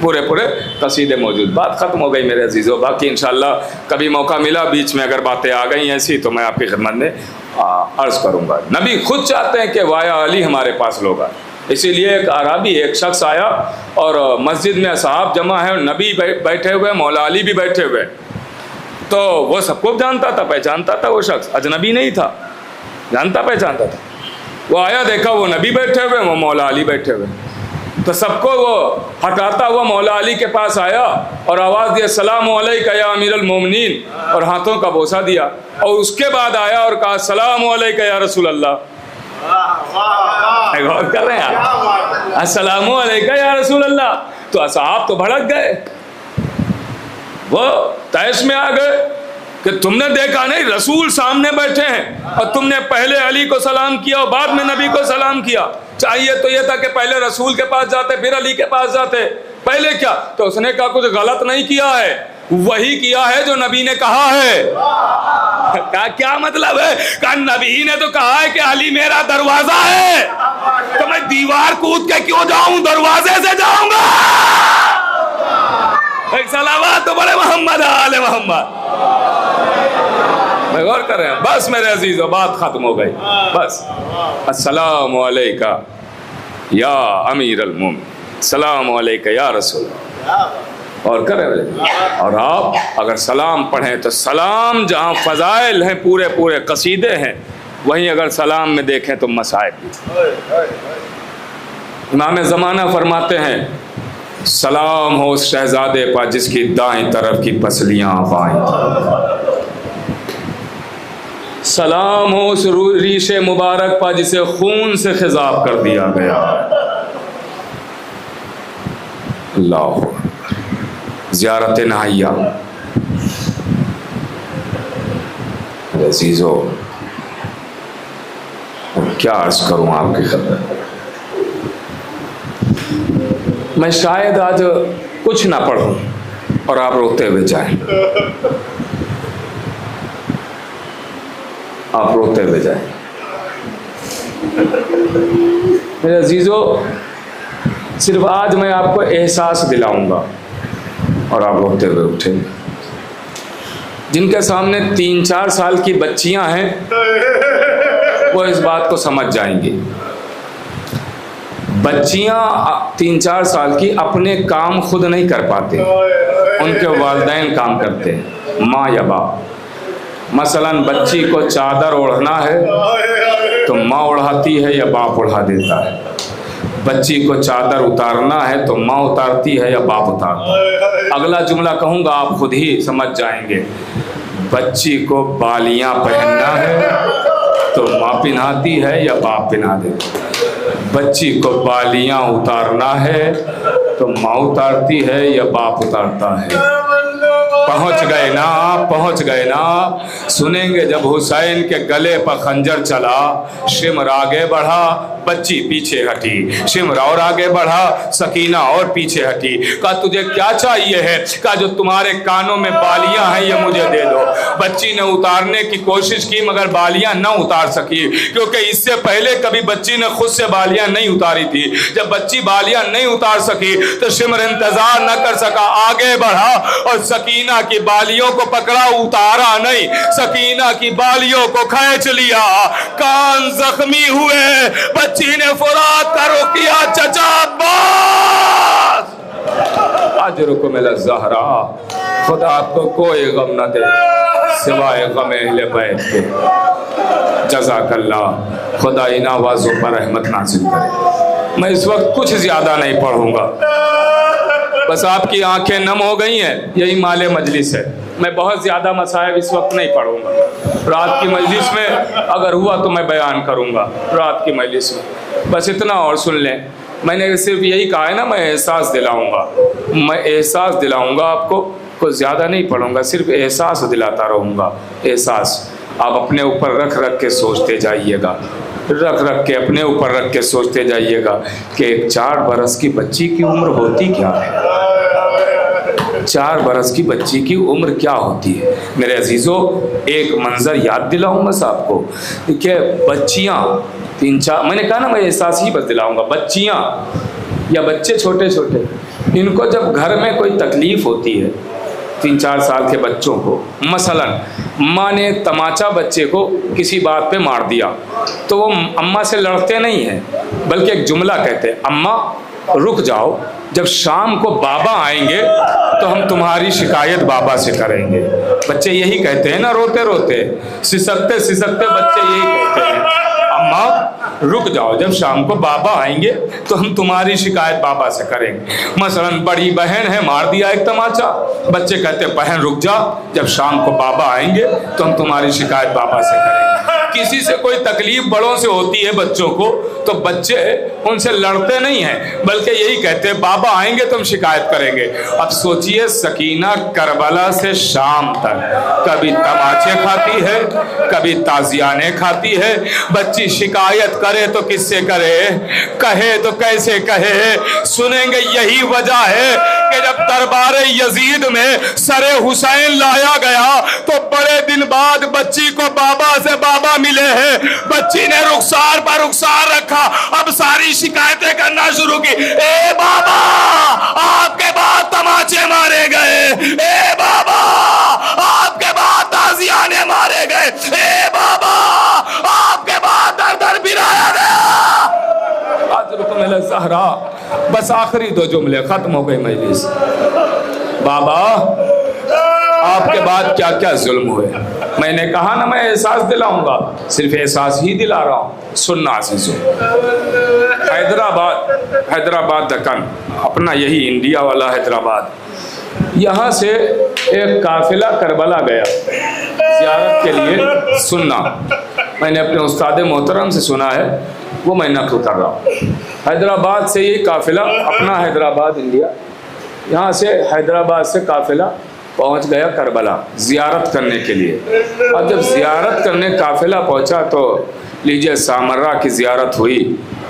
पूरे पूरे कसीदे मौजूद। बात ख़त्म हो गई मेरे अजीज़ों। बाकी इंशाल्लाह कभी मौका मिला बीच में अगर बातें आ गई ऐसी तो मैं आपकी खिदमत में अर्ज़ करूँगा। नबी खुद चाहते हैं कि वाया अली हमारे पास लोग आए। इसीलिए एक आराबी एक शख्स आया और मस्जिद में असहाब जमा है, नबी बैठे हुए, मौला अली भी बैठे हुए। तो वो सबको जानता था, पहचानता था। वो शख्स अजनबी नहीं था, जानता पहचानता था। वो आया, देखा वो नबी बैठे हुए, वो मौला अली बैठे हुए। तो सबको वो हटाता हुआ मौला अली के पास आया और आवाज़ दिया सलामु अलैका या अमीरुल मोमिनीन, और हाथों का बोसा दिया। और उसके बाद आया और कहा सलामु अलैका या रसूल अल्लाह। गौर कर रहे हैं आप, अस्सलामु अलैका या रसूल अल्लाह। तो असहाब तो भड़क गए, वो तैश में आ गए कि तुमने देखा नहीं रसूल सामने बैठे हैं और तुमने पहले अली को सलाम किया और बाद में नबी को सलाम किया। चाहिए तो ये था कि पहले रसूल के पास जाते फिर अली के पास जाते, पहले क्या? तो उसने कहा कुछ गलत नहीं किया है, वही किया है जो नबी ने कहा है। का क्या मतलब है? कहा नबी ने तो कहा है कि अली मेरा दरवाजा है, तो मैं दीवार कूद के क्यों जाऊं, दरवाजे से जाऊंगा। एक सलावत तो बड़े मोहम्मद आले मोहम्मद। मैं गौर कर रहे हैं। बस मेरे अजीजों बात खत्म हो गई। बस अस्सलामु अलैका या अमीरुल मोमिनीन, सलामु अलैका या रसूल। और कर रहे। और आप अगर सलाम पढ़ें तो सलाम जहाँ फ़ज़ाइल हैं, पूरे पूरे कसीदे हैं, वहीं अगर सलाम में देखें तो मसाइब भी। इमाम ज़माना फरमाते हैं सलाम हो उस शहजादे पर जिसकी दाएं तरफ की पसलियाँ बाएं तरफ, सलाम हो उस रीशे मुबारक पर जिसे खून से खिजाब कर दिया गया। अल्लाह ज़ियारत नहाइया। अज़ीज़ों क्या अर्ज़ करूँ आपकी खबर। मैं शायद आज कुछ ना पढ़ूं और आप रोते हुए जाएं, आप रोते हुए जाएं। मेरे अजीज़ों सिर्फ आज मैं आपको एहसास दिलाऊंगा और आप रोते हुए उठेंगे। जिनके सामने 3-4 साल की बच्चियां हैं वो इस बात को समझ जाएंगी। बच्चियां 3-4 साल की अपने काम खुद नहीं कर पाते, उनके वालिदैन काम करते हैं, माँ या बाप। मसलन बच्ची को चादर ओढ़ना है तो माँ ओढ़ाती है या बाप ओढ़ा देता है। बच्ची को चादर उतारना है तो माँ उतारती है या बाप उतारता है। अगला जुमला कहूँगा आप खुद ही समझ जाएंगे। बच्ची को बालियाँ पहनना है तो माँ पहनाती है या बाप पहना देता है। बच्ची को बालियाँ उतारना है तो माँ उतारती है या बाप उतारता है। पहुंच गए ना। सुनेंगे जब हुसैन के गले पर खंजर चला, शिमर आगे बढ़ा, बच्ची पीछे हटी। शिमर और आगे बढ़ा, सकीना और पीछे हटी। कहा तुझे क्या चाहिए है? कहा जो तुम्हारे कानों में बालियां हैं ये मुझे दे दो। बच्ची ने उतारने की कोशिश की मगर बालियां न उतार सकी, क्योंकि इससे पहले कभी बच्ची ने खुद से बालियां नहीं उतारी थी। जब बच्ची बालियां नहीं उतार सकी तो शिमर इंतजार न कर सका, आगे बढ़ा और सकीना की बालियों को पकड़ा, उतारा नहीं, सकीना की बालियों को खींच लिया। कान जख्मी हुए, बच्ची ने फुरात का रुख किया, चचा अब्बास अजरुकुम मिल ज़हरा, खुदा आपको कोई गम न दे सिवाय गम अहले बैत के। जज़ाकल्लाह, खुदा इन आवाज़ों पर रहमत नाज़िल करे। मैं इस वक्त कुछ ज़्यादा नहीं पढ़ूंगा, बस आपकी आंखें नम हो गई हैं, यही माले मजलिस है। मैं बहुत ज़्यादा मसाइब इस वक्त नहीं पढ़ूंगा। रात की मजलिस में अगर हुआ तो मैं बयान करूंगा, रात की मजलिस में बस इतना और सुन लें। मैंने सिर्फ यही कहा है ना, मैं एहसास दिलाऊंगा आपको, कुछ ज़्यादा नहीं पढ़ूंगा, सिर्फ एहसास दिलाता रहूँगा। एहसास आप अपने ऊपर रख रख के सोचते जाइएगा, अपने ऊपर रख के सोचते जाइएगा कि एक 4 बरस की बच्ची की उम्र होती क्या है। 4 बरस की बच्ची की उम्र क्या होती है। मेरे अजीज़ों, एक मंजर याद दिलाऊं बस आपको। देखिए बच्चियाँ 3-4, मैंने कहा ना मैं एहसास ही बस दिलाऊंगा। बच्चियाँ या बच्चे छोटे छोटे, इनको जब घर में कोई तकलीफ़ होती है, 3-4 साल के बच्चों को, मसलन माँ ने तमाचा बच्चे को किसी बात पे मार दिया, तो वो अम्मा से लड़ते नहीं हैं, बल्कि एक जुमला कहते हैं, अम्मा रुक जाओ, जब शाम को बाबा आएंगे तो हम तुम्हारी शिकायत बाबा से करेंगे। बच्चे यही कहते हैं ना, रोते रोते सिसकते सिसकते बच्चे यही कहते हैं, अम्मा रुक जाओ, जब शाम को बाबा आएंगे तो हम तुम्हारी शिकायत बाबा से करेंगे। मसलन बड़ी बहन है, मार दिया एक तमाचा, बच्चे कहते हैं बहन रुक जा, जब शाम को बाबा आएंगे तो हम तुम्हारी शिकायत बाबा से करेंगे। किसी से कोई तकलीफ बड़ों से होती है बच्चों को, तो बच्चे उनसे लड़ते नहीं हैं, बल्कि यही कहते हैं बाबा आएंगे तो हम शिकायत करेंगे। अब सोचिए, सकीना करबला से शाम तक कभी तमाचे खाती है, कभी ताजियाने खाती है। बच्ची शिकायत करे तो किससे करे, कहे तो कैसे कहे। सुनेंगे यही वजह है कि जब दरबार यजीद में सरे हुसैन लाया गया तो बड़े दिन बाद बच्ची को बाबा से बाबा मिले हैं। बच्ची ने रुखसार पर रुखसार रखा, अब सारी शिकायतें करना शुरू की। ए बाबा, आपके बाद तमाचे मारे गए, ए बाबा आपके बाद ताजियाने मारे गए, ए बाबा आपके बाद दर दर बिराया गया। अजरुकुम मिल ज़हरा, बस आखिरी 2 जुमले, खत्म हो गई मजलिस। बाबा आपके बाद क्या क्या जुल्म हुए। मैंने कहा ना मैं एहसास दिलाऊंगा, सिर्फ एहसास ही दिला रहा हूँ। सुनना अज़ीज़ों, हैदराबाद दक्कन, अपना यही इंडिया वाला हैदराबाद, यहाँ से एक काफिला करबला गया ज़ियारत के लिए। सुनना, मैंने अपने उस्ताद मोहतरम से सुना है, वो मैं नक़ल कर रहा हूँ। हैदराबाद से ये काफिला, अपना हैदराबाद इंडिया, यहाँ से हैदराबाद से काफिला पहुँच गया करबला ज़ियारत करने के लिए। अब जब ज़ियारत करने काफिला पहुँचा तो लीजिए, सामर्रा की ज़ियारत हुई,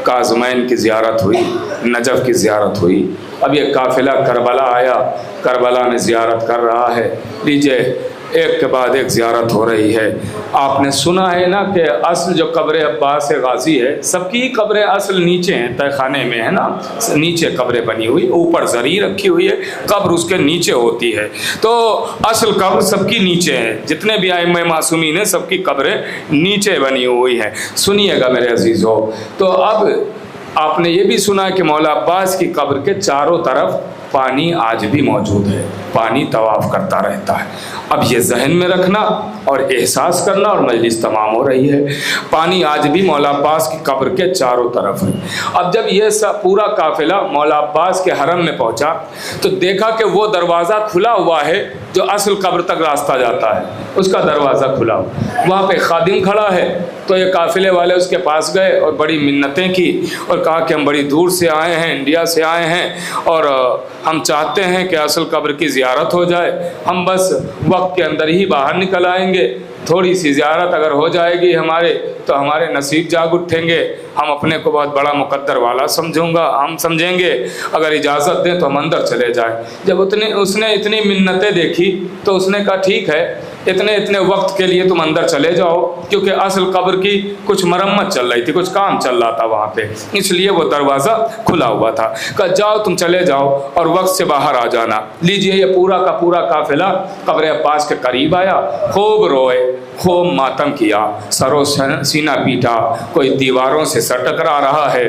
काज़मैन की ज़ियारत हुई, नजफ़ की ज़ियारत हुई। अब ये काफिला करबला आया, करबला में ज़ियारत कर रहा है। लीजिए, एक के बाद एक ज़ियारत हो रही है। आपने सुना है ना कि असल जो कब्र अब्बास गाज़ी है, सबकी कब्रें असल नीचे हैं, तहखाने में है ना, नीचे कब्रें बनी हुई, ऊपर ज़री रखी हुई है, कब्र उसके नीचे होती है। तो असल कब्र सबकी नीचे है, जितने भी आइम्मा मासूमीन हैं सबकी कब्रें नीचे बनी हुई हैं। सुनिएगा मेरे अजीज़ों, तो अब आपने ये भी सुना कि मौला अब्बास की कब्र के चारों तरफ पानी आज भी मौजूद है, पानी तवाफ़ करता रहता है। अब ये जहन में रखना और एहसास करना, और मजलिस तमाम हो रही है। पानी आज भी मौला अब्बास की कब्र के चारों तरफ है। अब जब ये सब पूरा काफिला मौला अब्बास के हरम में पहुंचा तो देखा कि वो दरवाज़ा खुला हुआ है जो असल कब्र तक रास्ता जाता है, उसका दरवाज़ा खुला हुआ, वहाँ पे खादिम खड़ा है। तो ये काफिले वाले उसके पास गए और बड़ी मिन्नतें की और कहा कि हम बड़ी दूर से आए हैं, इंडिया से आए हैं, और हम चाहते हैं कि असल कब्र की ज़ियारत हो जाए। हम बस वक्त के अंदर ही बाहर निकल आएंगे। थोड़ी सी ज़ियारत अगर हो जाएगी हमारे, तो हमारे नसीब जाग उठेंगे। हम अपने को बहुत बड़ा मुकद्दर वाला हम समझेंगे। अगर इजाज़त दें तो हम अंदर चले जाएं। जब उसने इतनी मिन्नतें देखी तो उसने कहा ठीक है, इतने वक्त के लिए तुम अंदर चले जाओ, क्योंकि असल कब्र की कुछ मरम्मत चल रही थी, कुछ काम चल रहा था वहाँ पे, इसलिए वो दरवाज़ा खुला हुआ था। कहा जाओ तुम चले जाओ और वक्त से बाहर आ जाना। लीजिए ये पूरा का पूरा काफिला कब्र अब्बास के करीब आया, खूब रोए, खूब मातम किया, सरो सीना पीटा, कोई दीवारों से सर टकरा रहा है,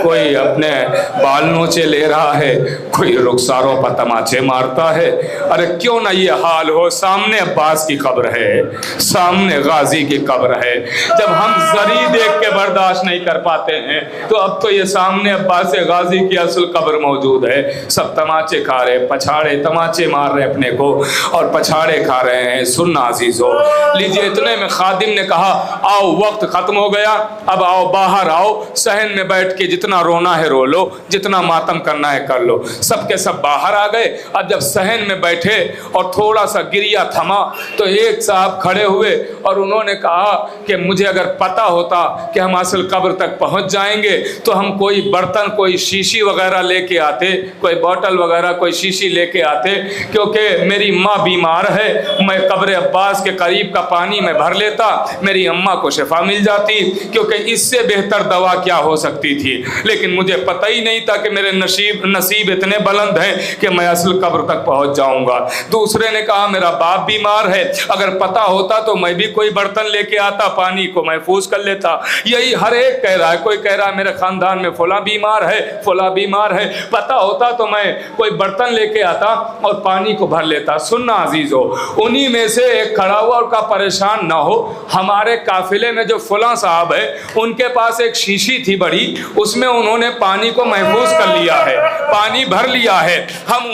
कोई अपने बाल नोचे ले रहा है, कोई रुखसारों पर तमाचे मारता है। अरे क्यों ना ये हाल हो, सामने अब्बास की कब्र है, सामने गाजी की कब्र है। जब हम जरी देख के बर्दाश्त नहीं कर पाते हैं, तो अब तो ये सामने अब्बास गाजी की असल कब्र मौजूद है। सब तमाचे खा रहे, पछाड़े तमाचे मार रहे अपने को और पछाड़े खा रहे हैं। सुनना अजीजो, लीजिए इतने में खादिम ने कहा आओ वक्त खत्म हो गया, अब आओ बाहर आओ, सहन में बैठ के जितना रोना है रो लो, जितना मातम करना है कर लो। सबके सब बाहर आ गए। अब जब सहन में बैठे और थोड़ा सा गिरिया थमा, तो एक साहब खड़े हुए और उन्होंने कहा कि मुझे अगर पता होता कि हम असल कब्र तक पहुंच जाएंगे तो हम कोई बर्तन, कोई शीशी वगैरह लेके आते, कोई बोतल वगैरह, कोई शीशी लेके आते, क्योंकि मेरी माँ बीमार है। मैं कब्र अब्बास के करीब का पानी में भर लेता, मेरी अम्मा को शिफा मिल जाती, क्योंकि इससे बेहतर दवा क्या हो सकती थी। लेकिन मुझे पता ही नहीं था कि मेरे नसीब इतने बुलंद हैं कि मैं असल कब्र तक पहुंच जाऊंगा। दूसरे ने कहा मेरा बाप बीमार है, अगर पता होता तो मैं भी कोई बर्तन लेके आता, पानी को महफूज कर लेता। यही हर एक कह रहा है। कोई कह रहा है मेरे खानदान में फला बीमार है, फला बीमार है, पता होता तो मैं कोई बर्तन लेके आता और पानी को भर लेता। सुनना अजीजो, उन्हीं में से एक खड़ा हुआ और कहा परेशान ना हो, हमारे काफिले में जो फला साहब है उनके पास एक शीशी थी बड़ी, उसमें उन्होंने पानी को महफूज कर लिया है, पानी भर लिया है। हम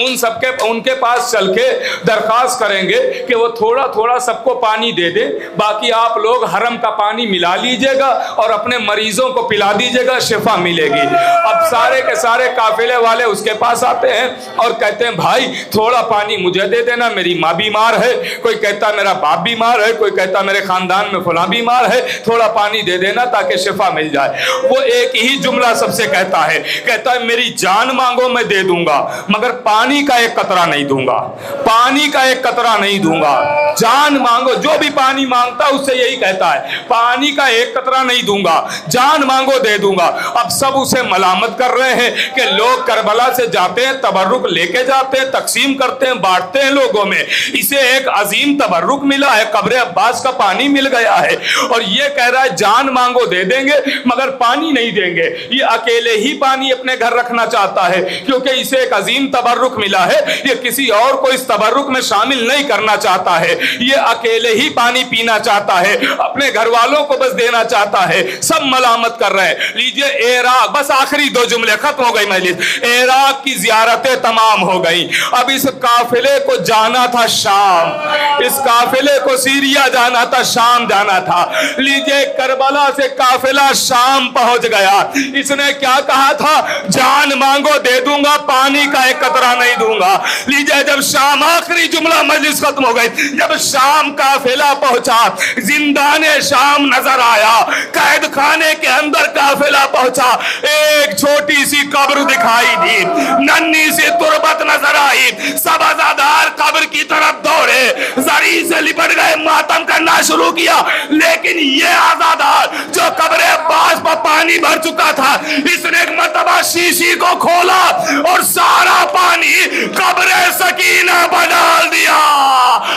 उनके पास चल के दरखास्त करेंगे कि वो थोड़ा थोड़ा सबको पानी दे दे, बाकी आप लोग हरम का पानी मिला लीजिएगा और अपने मरीजों को पिला दीजिएगा, शिफा मिलेगी। अब सारे के सारे काफिले वाले उसके पास आते हैं और कहते हैं भाई थोड़ा पानी मुझे दे देना, मेरी माँ बीमार है, कोई कहता मेरा बाप बीमार है, कोई कहता मेरे खानदान में फला बीमार है, थोड़ा पानी दे देना ताकि शिफा मिल जाए। वो एक ही जुमला सबसे कहता है मेरी जान मांगो मैं दे दूंगा, मगर पानी का एक कतरा नहीं दूंगा, पानी का एक कतरा नहीं दूंगा। जान मांगो, जो भी पानी मांगता उससे यही कहता है पानी का एक कतरा नहीं दूंगा, जान मांगो दे दूंगा। अब सब उसे मलामत कर रहे हैं कि लोग करबला से जाते हैं, तबर्रुक लेके जाते हैं, तकसीम करते हैं, बांटते हैं लोगों में। इसे एक अजीम तबर्रुक मिला है, कब्र अब्बास का पानी मिल गया है, और ये कह रहा है जान मांगो दे देंगे मगर पानी नहीं देंगे। ये अकेले ही पानी अपने घर रखना चाहता है क्योंकि इसे एक अजीम तबर्रुक मिला है, ये किसी और को इस तबर्रुक में शामिल नहीं करना चाहता है। ये अकेले ही पानी पीना चाहता है, अपने घर वालों को बस देना चाहता है। सब मलामत कर रहे हैं। लीजिए इराक, बस आखिरी 2 जुमले, खत्म हो गई मजलिस। इराक की ज़ियारतें तमाम हो गई। अब इस काफिले को जाना था शाम, इस काफिले को सीरिया जाना था, शाम जाना था। लीजिए करबला से काफिला शाम पहुंच गया। इसने क्या कहा था? जान मांगो दे दूंगा, पानी का एक कतरा नहीं दूंगा। लीजिए जब शाम, आखिरी जुमला, मजलिस खत्म हो गई। जब शाम काफिला पहुंचा, जिंदाने शाम नजर आया, कैद खाने के अंदर काफिला पहुंचा। एक छोटी सी कब्र दिखाई दी, नन्ही सी तुरबत नजर आई। सब अज़ादार कब्र की तरफ दौड़े, जरी से लिपट गए, मातम करना शुरू किया। लेकिन ये आज़ादार जो कब्र अब्बास पर पानी भर चुका था, इसने एक मर्तबा शीशी को खोला और सारा पानी कब्र सकीना पर डाल दिया।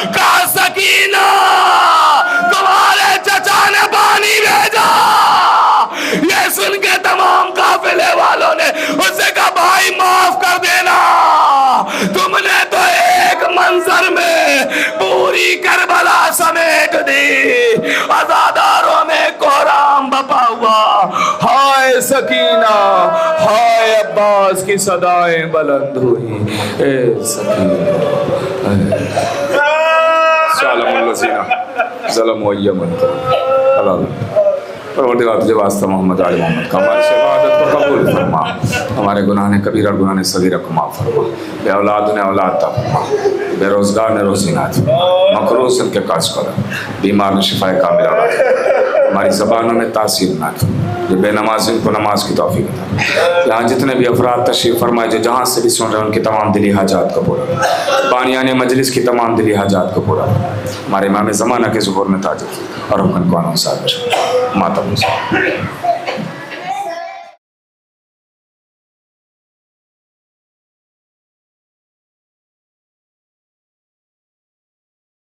कहा सकीना तुम्हारे चचा ने पानी भेजा। ये सुन के तमाम काफिले वालों ने उससे कहा भाई माफ कर देना, तुमने तो एक मंजर में पूरी करबला समेट दी। अज़ादारों में कोहराम बपा हुआ। हाय सकीना, हाय अब्बास की सदाएं बुलंद हुई। ए सकीना परवरदिगार तुझे वास्ता मोहम्मद आले मोहम्मद का हमारी शहादत को कबूल फरमा, हमारे गुनाह कबीरा गुनाह सगीरा को माफ़ फरमा, बे औलाद ने औलाद अता फरमा, बेरोज़गार ने रोज़ी अता फरमा, मकरूज़ के काज कर, बीमार ने शिफाए कामिल अता फरमा, हमारी ज़बानों में तासीर ना जो बेनमाज़िन को नमाज की तौफीक अता। यहाँ जितने भी अफराद तशरीफ़ फरमाए जो जहाँ से भी सुन रहे हैं उनकी तमाम दिली हाजात को पूरा, बानियाने मजलिस की तमाम दिली हाजात को पूरा, हमारे इमाम ज़माना के ज़ुहूर में ताज और हुक्म को माता